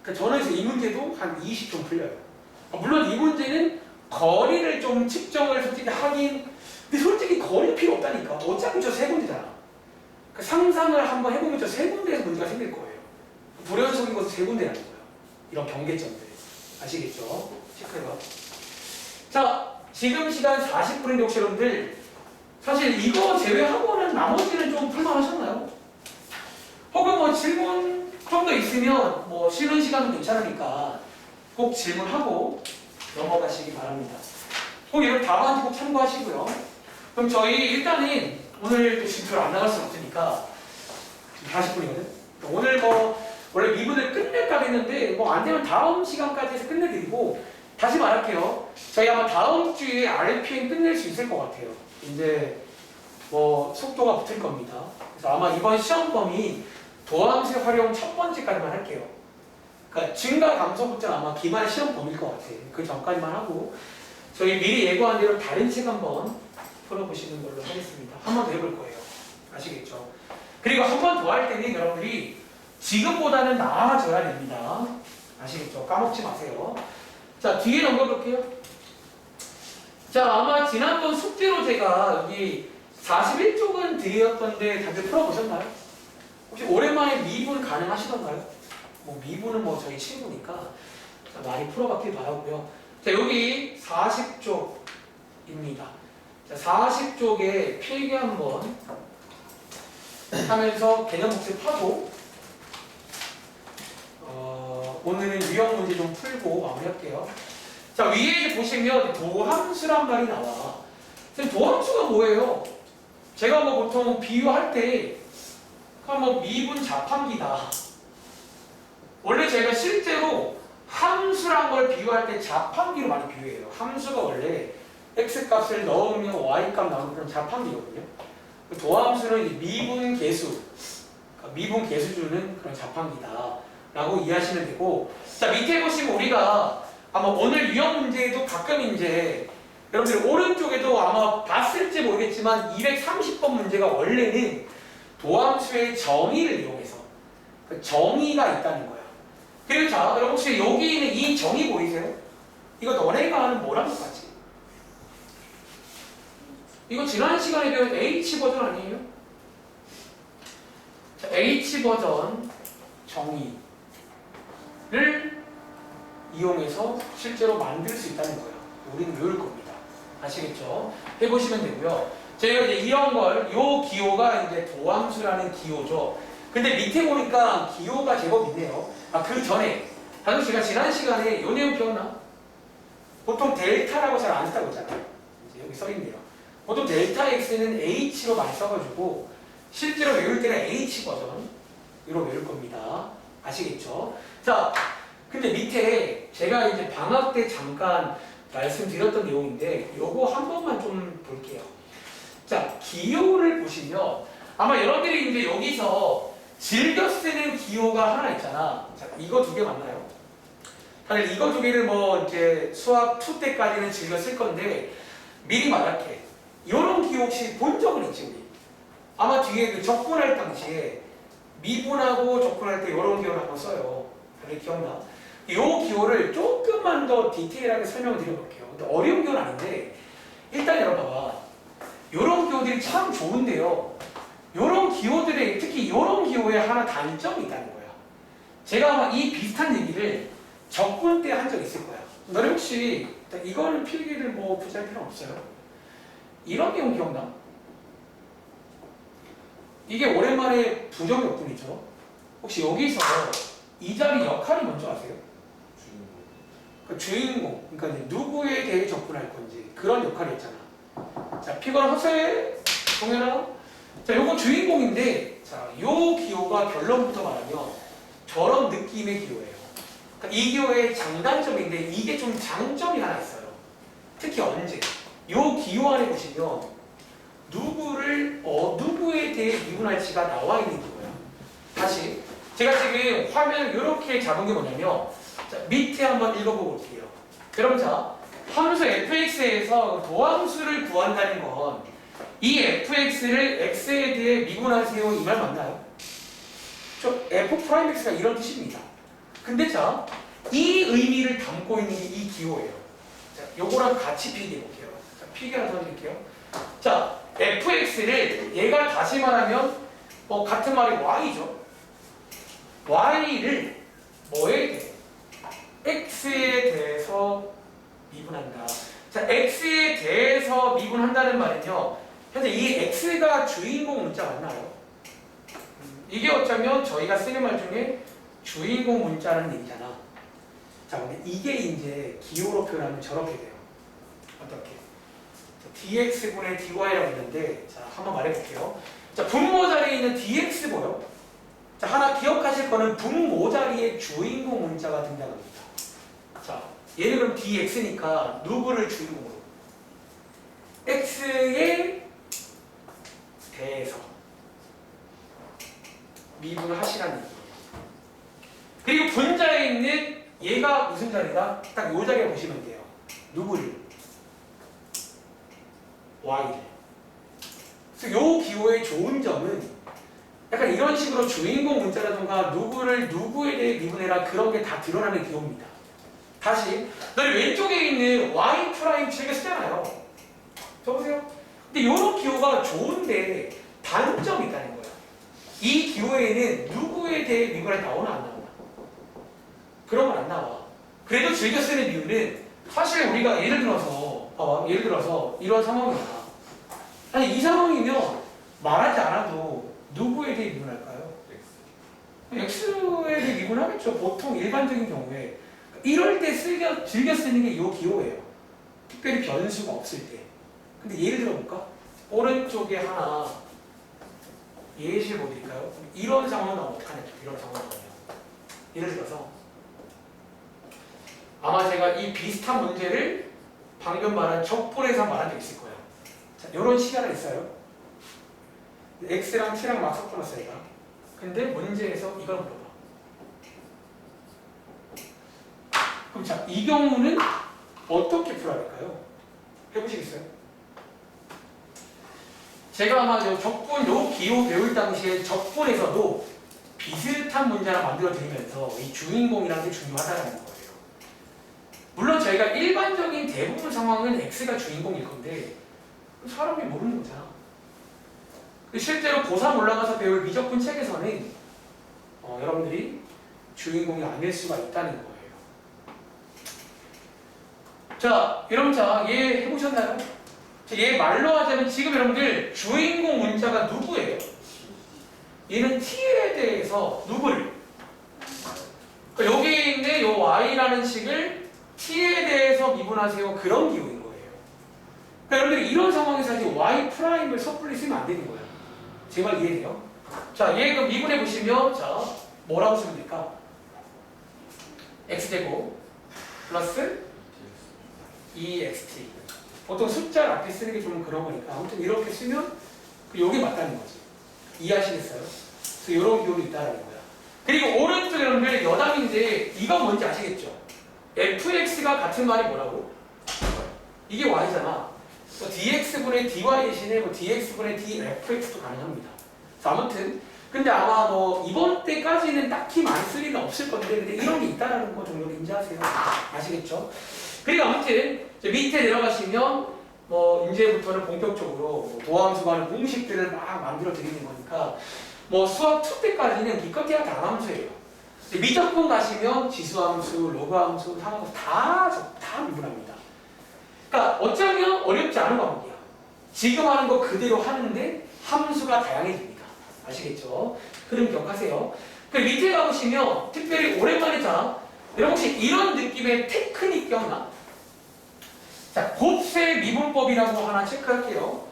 그러니까 저는 이 문제도 한 20점 풀려요. 물론 이 문제는 거리를 좀 측정을 솔직히 하긴, 근데 솔직히 거리 필요 없다니까. 어차피 저 세 군데잖아. 그러니까 상상을 한번 해보면 저 세 군데에서 문제가 생길 거예요. 불연속인 것은 세 군데라는 거예요. 이런 경계점들. 아시겠죠? 체크해봐. 자, 지금 시간 40분인데 혹시 여러분들 사실 이거 제외하고는 나머지는 좀 풀만하셨나요? 혹은 뭐 질문 좀 더 있으면 뭐 쉬는 시간은 괜찮으니까 꼭 질문하고 넘어가시기 바랍니다. 꼭 이런 답안지 꼭 참고하시고요. 그럼 저희 일단은 오늘 또 진짜로 안 나갈 수 없으니까 지금 40분이거든. 오늘 뭐 원래 미분을 끝낼까 했는데 뭐 안 되면 다음 시간까지 해서 끝내드리고 다시 말할게요. 저희 아마 다음 주에 RPN 끝낼 수 있을 것 같아요. 이제 뭐 속도가 붙을 겁니다. 그래서 아마 이번 시험 범위 도함수 활용 첫 번째까지만 할게요. 그러니까 증가 감소부터는 아마 기말 시험 범위일 것 같아요. 그 전까지만 하고 저희 미리 예고한 대로 다른 책 한번 풀어보시는 걸로 하겠습니다. 한 번 더 해볼 거예요. 아시겠죠? 그리고 한 번 더 할 때는 여러분들이 지금보다는 나아져야 됩니다. 아시겠죠? 까먹지 마세요. 자, 뒤에 넘겨볼게요. 자, 아마 지난번 숙제로 제가 여기 41쪽은 드렸던데 다들 풀어보셨나요? 혹시 오랜만에 미분 가능하시던가요? 뭐 미분은 뭐 저희 친구니까 자, 많이 풀어봤길 바라고요. 자, 여기 40쪽입니다. 자, 40쪽에 필기 한번 하면서 개념 복습하고 오늘은 유형 문제 좀 풀고 마무리할게요. 자, 위에 이제 보시면 도함수란 말이 나와. 선생님, 도함수가 뭐예요? 제가 뭐 보통 비유할 때 뭐 미분 자판기다. 원래 제가 실제로 함수란 걸 비유할 때 자판기로 많이 비유해요. 함수가 원래 x값을 넣으면 y값 나오는 그런 자판기거든요. 도함수는 이 미분 계수, 그러니까 미분 계수주는 그런 자판기다 라고 이해하시면 되고, 자, 밑에 보시면 우리가 아마 오늘 유형 문제에도 가끔 이제 여러분들 오른쪽에도 아마 봤을지 모르겠지만 230번 문제가 원래는 도함수의 정의를 이용해서 그 정의가 있다는 거야. 그리고 자, 여러분 혹시 여기 있는 이 정의 보이세요? 이거 너네가 하는 뭐랑 똑같지? 이거 지난 시간에 배운 H 버전 아니에요? 자, H 버전 정의를 이용해서 실제로 만들 수 있다는 거예요. 우리는 외울 겁니다. 아시겠죠? 해보시면 되고요. 저희가 이제 이런 걸, 요 기호가 이제 도함수라는 기호죠. 근데 밑에 보니까 기호가 제법 있네요. 아, 그 전에, 다들 제가 지난 시간에 요 내용 기억나? 보통 델타라고 잘 안 쓰다고 했잖아요. 이제 여기 써있네요. 보통 델타 x는 h로 많이 써가지고, 실제로 외울 때는 h 버전으로 외울 겁니다. 아시겠죠? 자, 근데 밑에 제가 이제 방학 때 잠깐 말씀드렸던 내용인데, 요거 한 번만 좀 볼게요. 자, 기호를 보시면 아마 여러분들이 이제 여기서 즐겨 쓰는 기호가 하나 있잖아. 자, 이거 두 개 맞나요? 다들 이거 두 개를 뭐 이제 수학 2 때까지는 즐겨 쓸 건데 미리 말할게. 이런 기호 혹시 본 적은 있지 우리? 아마 뒤에 그 적분할 당시에 미분하고 적분할 때 이런 기호를 한번 써요. 다들 기억나? 이 기호를 조금만 더 디테일하게 설명을 드려볼게요. 근데 어려운 기호는 아닌데 일단 여러분 봐봐. 이런 기호들이 참 좋은데요. 이런 기호들의 특히 이런 기호에 하나 단점이 있다는 거야. 제가 아마 이 비슷한 얘기를 적분 때 한 적 있을 거야. 너네 혹시 이거는 필기를 뭐 굳이 할 필요는 없어요. 이런 내용 기억나? 이게 오랜만에 부정역분이죠. 혹시 여기서 이 자리 역할이 뭔지 아세요? 그 주인공, 그러니까 이제 누구에 대해 접근할 건지 그런 역할이었잖아. 자, 피거나 허세, 동현아. 자, 요거 주인공인데, 자, 요 기호가 결론부터 말하면 저런 느낌의 기호예요. 그러니까 이 기호의 장단점인데 이게 좀 장점이 하나 있어요. 특히 언제? 요 기호 안에 보시면 누구에 대해 미분할지가 나와 있는 기호야. 다시, 제가 지금 화면을 이렇게 잡은 게 뭐냐면, 자, 밑에 한번 읽어보고 올게요. 여러분, 자, 함수 fx에서 도함수를 구한다는 건 이 fx를 x에 대해 미분하세요 이 말 맞나요? 저 f'x가 이런 뜻입니다. 근데 자, 이 의미를 담고 있는 게 이 기호예요. 자, 요거랑 같이 필기해 볼게요. 자, 필기 하나 더 드릴게요. 자, fx를 얘가 다시 말하면 같은 말이 y죠. y를 뭐에 대해? x에 대해서 미분한다. 자, x에 대해서 미분한다는 말은요. 현재 이 x가 주인공 문자 맞나요? 이게 어쩌면 저희가 쓰는 말 중에 주인공 문자라는 얘기잖아. 자, 근데 이게 이제 기호로 표현하면 저렇게 돼요. 어떻게? dx분의 dy라고 있는데, 자, 한번 말해볼게요. 자, 분모 자리에 있는 dx 뭐요? 자, 하나 기억하실 거는 분모 자리에 주인공 문자가 등장합니다. 자, 얘는 그럼 dx니까 누구를 주인공으로? x에 대해서 미분을 하시라는 얘기예요. 그리고 분자에 있는 얘가 무슨 자리다? 딱 요 자리에 보시면 돼요. 누구를? y를. 그래서 요 기호의 좋은 점은 약간 이런 식으로 주인공 문자라던가 누구를 누구에 대해 미분해라 그런 게 다 드러나는 기호입니다. 다시 너희 왼쪽에 있는 y 프라임 책에 쓰잖아요. 써보세요. 근데 이런 기호가 좋은데 단점이 있다는 거야. 이 기호에는 누구에 대해 미분해 나오나 안 나오나? 그런 건 안 나와. 그래도 즐겨 쓰는 이유는 사실 우리가 예를 들어서 봐봐. 예를 들어서 이런 상황이야. 아니 이 상황이면 말하지 않아도 누구에 대해 미분할까요? X에 대해 미분하겠죠. 보통 일반적인 경우에 이럴 때 즐겨 쓰는 게 이 기호예요. 특별히 변수가 없을 때. 근데 예를 들어볼까? 오른쪽에 하나 예시를 보여드릴까요? 이런 상황은 어떡하냐? 이런 상황은요. 예를 들어서 아마 제가 이 비슷한 문제를 방금 말한 적분에서 말한 적 있을 거예요. 자, 이런 시간이 있어요. X랑 T랑 막 섞어놨어요. 얘가. 근데 문제에서 이걸 물어봐. 그럼 자, 이 경우는 어떻게 풀어야 할까요? 해보시겠어요? 제가 아마 적분, 요 기호 배울 당시에 적분에서도 비슷한 문제 하나 만들어 드리면서 이 주인공이라는 게 중요하다는 거예요. 물론 저희가 일반적인 대부분 상황은 X가 주인공일 건데 사람이 모르는 거잖아. 실제로 고3 올라가서 배울 미적분 책에서는 여러분들이 주인공이 아닐 수가 있다는 거예요. 자, 여러분 자, 얘 해보셨나요? 자, 얘 말로 하자면 지금 여러분들 주인공 문자가 누구예요? 얘는 T에 대해서 누구를? 그러니까 여기에 있는 요 Y라는 식을 T에 대해서 미분하세요. 그런 기호인 거예요. 그러니까 여러분들이 이런 상황에서 사실 Y 프라임을 섣불리 쓰면 안 되는 거예요. 제 말 이해돼요? 자, 얘 그럼 미분해 보시면 자, 뭐라고 쓰면 될까? X제곱 플러스 2xt. 보통 숫자를 앞에 쓰는 게 좀 그런 거니까 아무튼 이렇게 쓰면 요게 맞다는 거지. 이해하시겠어요? 그래서 이런 기호도 있다는 거야. 그리고 오른쪽에 여러분들 여담인데 이건 뭔지 아시겠죠? fx가 같은 말이 뭐라고? 이게 y잖아. dx분의 dy 대신에 dx분의 dfx도 가능합니다. 아무튼 근데 아마 이번 때까지는 딱히 많이 쓸 일은 없을 건데 근데 이런 게 있다는 거 정도 인지하세요. 아시겠죠? 그리고 아무튼 밑에 내려가시면 이제부터는 본격적으로 도함수 관한 공식들을 막 만들어 드리는 거니까 수학 2 때까지는 기껏해야 다함수예요. 미적분 가시면 지수함수, 로그함수, 상함수 다 미분합니다. 그러니까 어쩌면 어렵지 않은 과목이야. 지금 하는 거 그대로 하는데 함수가 다양해집니다. 아시겠죠? 흐름 기억하세요. 그 밑에 가보시면 특별히 오랜만에 여러분 혹시 이런 느낌의 테크닉 기억나? 자, 곱셈 미분법이라고 하나 체크할게요.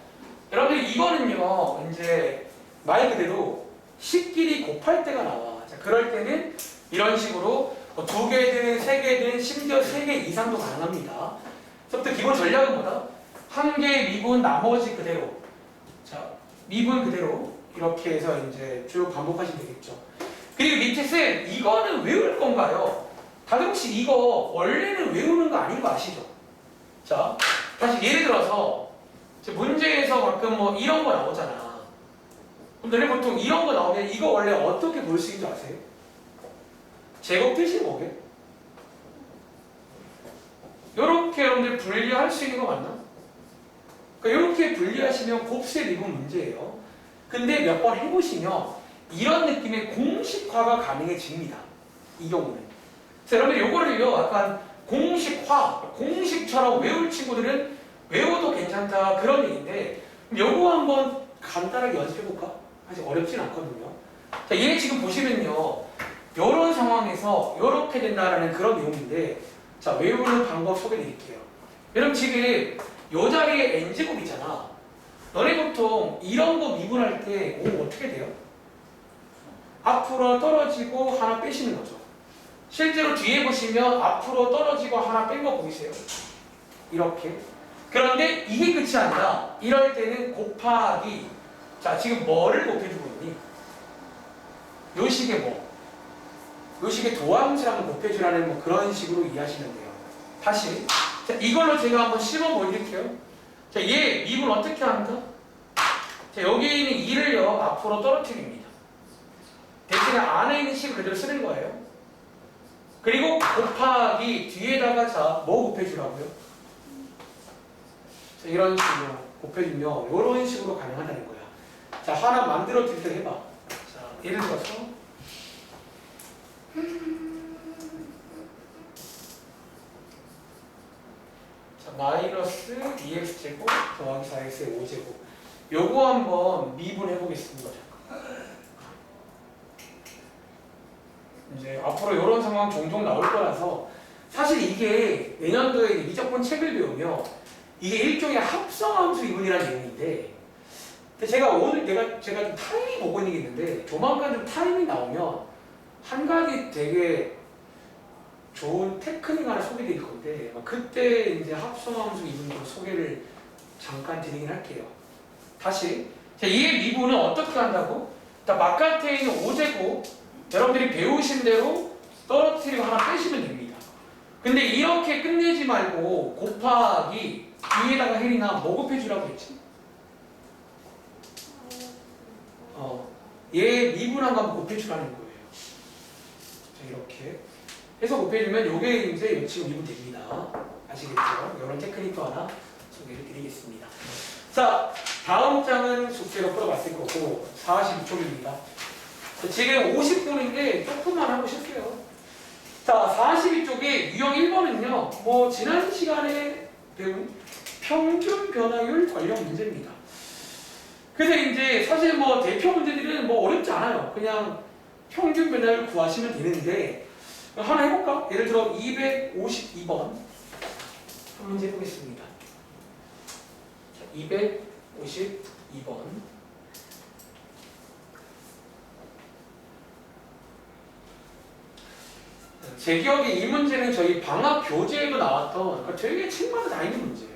여러분들 이거는요 이제 말 그대로 식끼리 곱할 때가 나와. 자, 그럴 때는 이런 식으로 2개든 3개든 심지어 3개 이상도 가능합니다. 그래서부터 기본 전략은 뭐다? 한 개 미분 나머지 그대로. 자, 미분 그대로 이렇게 해서 이제 쭉 반복하시면 되겠죠. 그리고 밑에 쌤 이거는 외울 건가요? 다들 혹시 이거 원래는 외우는 거 아닌 거 아시죠? 자, 다시 예를 들어서 문제에서 가끔 이런 거 나오잖아. 그럼 너네 보통 이런 거 나오면 이거 원래 어떻게 볼 수 있는지 아세요? 제곱 뜻이 뭐게? 요렇게 여러분들 분리할 수 있는 거 맞나? 그러니까 이렇게 분리하시면 곱셈 미분 문제예요. 근데 몇 번 해보시면 이런 느낌의 공식화가 가능해집니다. 이 경우는. 그래서 여러분들 요거를요 약간 공식화, 공식처럼 외울 친구들은 외워도 괜찮다 그런 얘기인데 요거 한번 간단하게 연습해볼까? 아직 어렵진 않거든요. 자, 얘 지금 보시면요 요런 상황에서 요렇게 된다라는 그런 내용인데 자, 외우는 방법 소개해드릴게요. 여러분 지금 요 자리에 n제곱 있잖아. 너네 보통 이런 거 미분할 때 어떻게 돼요? 앞으로 떨어지고 하나 빼시는 거죠. 실제로 뒤에 보시면 앞으로 떨어지고 하나 뺀 거 보이세요? 이렇게. 그런데 이게 끝이 아니라 이럴 때는 곱하기. 자, 지금 뭐를 곱해주고 있니? 요 식의 요 식의 도함수랑 곱해주라는 그런 식으로 이해하시면 돼요. 다시. 자, 이걸로 제가 한번 시범 보여드릴게요. 자, 얘 미분 어떻게 합니까? 자, 여기 있는 2를요 앞으로 떨어뜨립니다. 대신에 안에 있는 식을 그대로 쓰는 거예요. 그리고 곱하기 뒤에다가 자, 뭐 곱해주라고요? 자, 이런 식으로 곱해주면 이런 식으로 가능하다는 거야. 자, 하나 만들어 드릴 때 해봐. 자, 예를 들어서 자, 마이너스 2x제곱 더하기 4x의 5제곱 요거 한번 미분해 보겠습니다. 이제 앞으로 이런 상황 종종 나올 거라서 사실 이게 내년도에 미적분 책을 배우면 이게 일종의 합성함수 이분이라는 내용인데 근데 제가 오늘 제가 좀 타이밍 보고 있는 게 있는데 조만간 좀 타이밍 나오면 한 가지 되게 좋은 테크닉 하나 소개드릴 건데 그때 이제 합성함수 이분으로 소개를 잠깐 드리긴 할게요. 다시 자, 이 미분은 어떻게 한다고? 자, 바깥에 있는 5제곱 여러분들이 배우신 대로 떨어뜨리고 하나 빼시면 됩니다. 근데 이렇게 끝내지 말고 곱하기 뒤에다가 혜린아 뭐 곱해주라고 했지? 얘 미분한 거 한번 곱해주라는 거예요. 자, 이렇게 해서 곱해주면 요게 이제 지금 미분 됩니다. 아시겠죠? 이런 테크닉도 하나 소개를 드리겠습니다. 자, 다음 장은 숙제로 풀어봤을 거고 42쪽입니다. 지금 50분인데 조금만 하고 쉴게요. 자, 42쪽에 유형 1번은요. 뭐 지난 시간에 배운 평균 변화율 관련 문제입니다. 그래서 이제 사실 뭐 대표 문제들은 뭐 어렵지 않아요. 그냥 평균 변화율 구하시면 되는데 하나 해볼까? 예를 들어 252번 한 문제 해보겠습니다. 252번 제 기억에 이 문제는 저희 방학 교재에도 나왔던 그러니까 되게 책마다 다 있는 문제예요.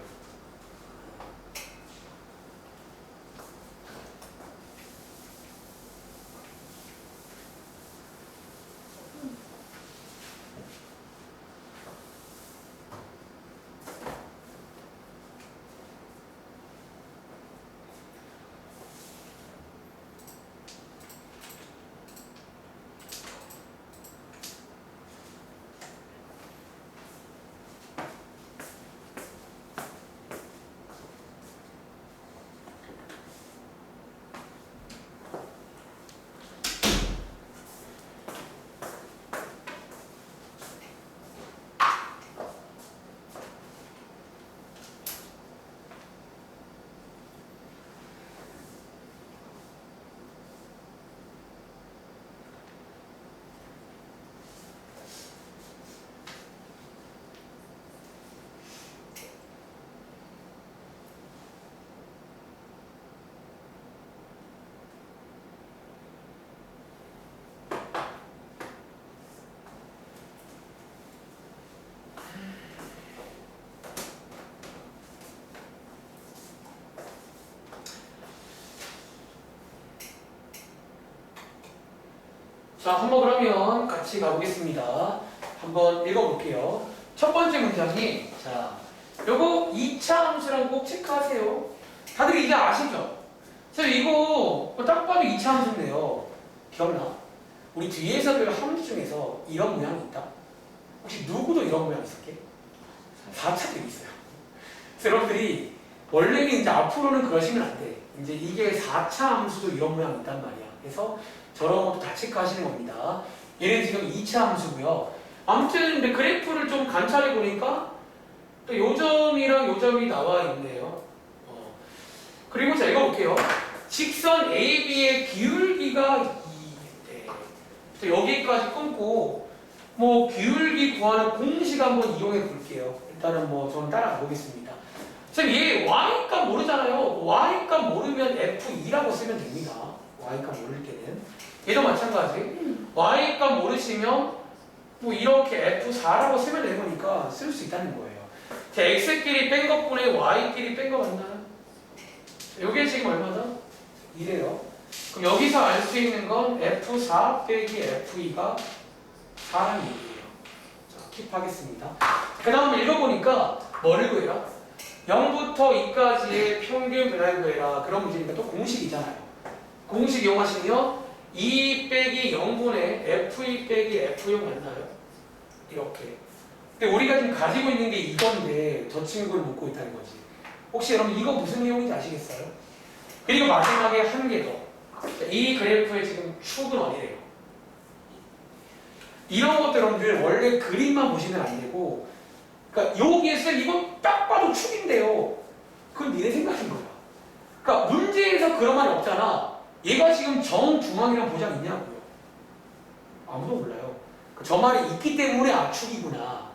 자, 한번 그러면 같이 가보겠습니다. 한번 읽어볼게요. 첫 번째 문장이 자, 요거 2차 함수라고 꼭 체크하세요. 다들 이제 아시죠? 그래서 이거 딱 봐도 2차 함수인데요. 기억나? 우리 뒤에서 배울 함수 중에서 이런 모양이 있다? 혹시 누구도 이런 모양 있었게? 4차도 있어요. 그래서 여러분들이 원래는 이제 앞으로는 그러시면 안 돼. 이제 이게 4차 함수도 이런 모양이 있단 말이야. 그래서 저런 것도 다 체크하시는 겁니다. 얘는 지금 2차 함수고요. 아무튼 근데 그래프를 좀 관찰해 보니까 또 요점이랑 요점이 나와 있네요. 그리고 자 읽어볼게요. 직선 AB의 기울기가 2대. 여기까지 끊고 뭐 기울기 구하는 공식 한번 이용해 볼게요. 일단은 뭐 저는 따라가 보겠습니다. 지금 얘 Y값 모르잖아요. Y값 모르면 F2라고 쓰면 됩니다. Y값 모를 때는. 얘도 마찬가지. Y값 모르시면 뭐 이렇게 F4라고 쓰면 되는 거니까 쓸 수 있다는 거예요. 자, X끼리 뺀 것분에 Y끼리 뺀 거 맞나요? 이게 지금 얼마다? 2래요. 그럼 여기서 알 수 있는 건 F4 빼기 F2가 4라는 얘기예요. 자, 킵하겠습니다. 그 다음 읽어보니까 뭐를 구해라? 0부터 2까지의 평균 변화율 구해라. 그런 문제니까 또 공식이잖아요. 공식 이용하시면 2 빼기 0분의 F2 빼기 F0 맞나요? 이렇게. 근데 우리가 지금 가지고 있는 게 이건데 저 친구를 묻고 있다는 거지. 혹시 여러분 이거 무슨 내용인지 아시겠어요? 그리고 마지막에 한 개 더. 이 그래프의 지금 축은 어디래요? 이런 것들 여러분들 원래 그림만 보시면 안 되고, 그러니까 여기에서 이거 딱 봐도 축인데요. 그건 니네 생각인 거야. 그러니까 문제에서 그런 말이 없잖아. 얘가 지금 정중앙이랑 보장 있냐고요. 아무도 몰라요. 저 말이 있기 때문에 축이구나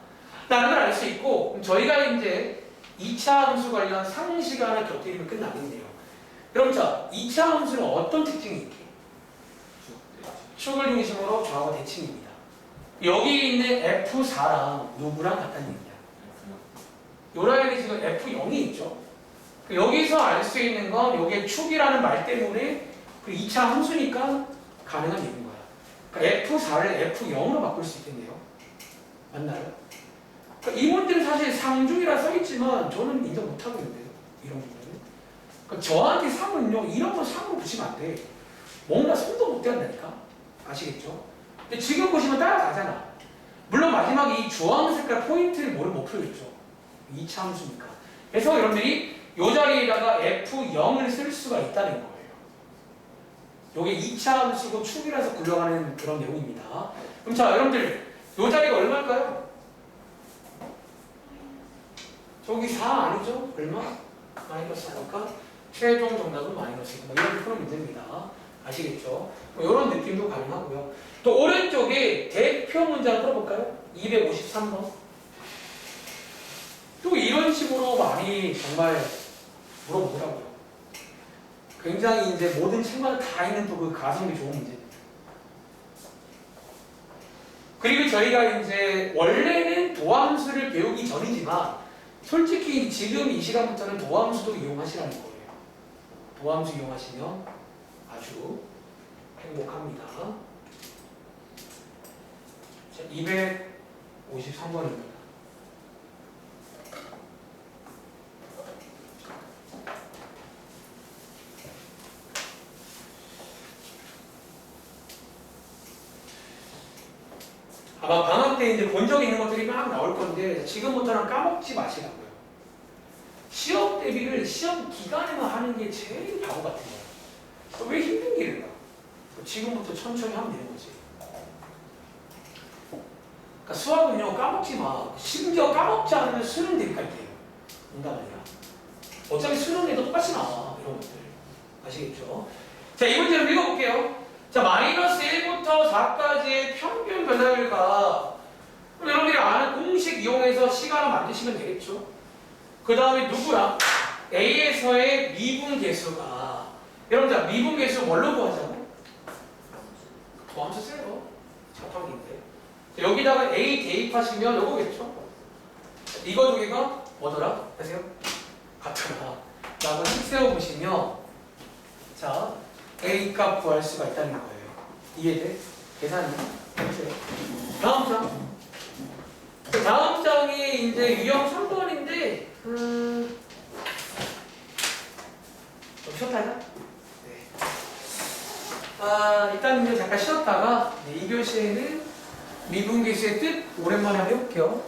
라는 걸 알 수 있고, 그럼 저희가 이제 2차 함수 관련 상시간을 곁들이면 끝나겠네요. 그럼 자, 2차 함수는 어떤 특징이 있게? 축을 중심으로 좌우가 대칭입니다. 여기 있는 F4랑 누구랑 같다는 얘기야? 요 라인이 지금 F0이 있죠. 여기서 알 수 있는 건 여기에 축이라는 말 때문에 그 2차 함수니까 가능한 얘기인 거야. 그러니까 F4를 F0으로 바꿀 수 있겠네요. 맞나요? 그러니까 이 문제는 사실 상중이라 써있지만 저는 인정 못하고 있는데요. 이런 문제는. 그러니까 저한테 상은요, 이런 거 상으로 붙이면 안 돼. 뭔가 손도 못 대한다니까. 아시겠죠? 근데 지금 보시면 따라가잖아. 물론 마지막에 이 주황 색깔 포인트를 못 풀어줬죠. 2차 함수니까. 그래서 여러분들이 이 자리에다가 F0을 쓸 수가 있다는 거예요. 이게 2차 함수고 축이라서 굴러가는 그런 내용입니다. 그럼 자, 여러분들 이 자리가 얼마일까요? 저기 4 아니죠? 얼마? 마이너스 4니까 최종 정답은 마이너스 2. 이렇게 풀면 됩니다. 아시겠죠? 이런 느낌도 가능하고요. 또 오른쪽에 대표 문장 풀어볼까요? 253번. 또 이런 식으로 많이 정말 물어보더라고요. 굉장히 이제 모든 책마다 다 있는 또 그 가성비 좋은 문제입니다. 그리고 저희가 이제 원래는 도함수를 배우기 전이지만 솔직히 지금 이 시간부터는 도함수도 이용하시라는 거예요. 도함수 이용하시면 아주 행복합니다. 자, 253번입니다. 아마 방학 때 이제 본 적 있는 것들이 막 나올 건데 지금부터는 까먹지 마시라고요. 시험 대비를 시험 기간에만 하는 게 제일 바보 같은 거예요. 왜 힘든 길을 가? 지금부터 천천히 하면 되는 거지. 그러니까 수학은요, 까먹지 마. 심지어 까먹지 않으면 수능 대비할 때예요. 농담 아니라. 어차피 수능에도 똑같이 나와. 이런 것들. 아시겠죠? 자, 이 문제를 읽어볼게요. 자, 마이너스 1부터 4까지의 평균 변화율과 여러분들이 아는 공식 이용해서 시간을 만드시면 되겠죠? 그 다음에 누구랑? A에서의 미분계수가 여러분 자, 미분계수 뭘로 구하자고? 도함수 써요. 자판기인데 여기다가 A 대입하시면 요거겠죠? 이거 두 개가 뭐더라? 아세요? 같더라 라고 세워보시면 자 A 값 구할 수가 있다는 거예요. 이해돼? 계산이 해보세요. 다음 장. 다음 장이 이제 유형 3번인데 좀 쉬었다 하자? 네. 일단 이제 잠깐 쉬었다가 2교시에는 미분계수의 뜻 오랜만에 한번 해볼게요.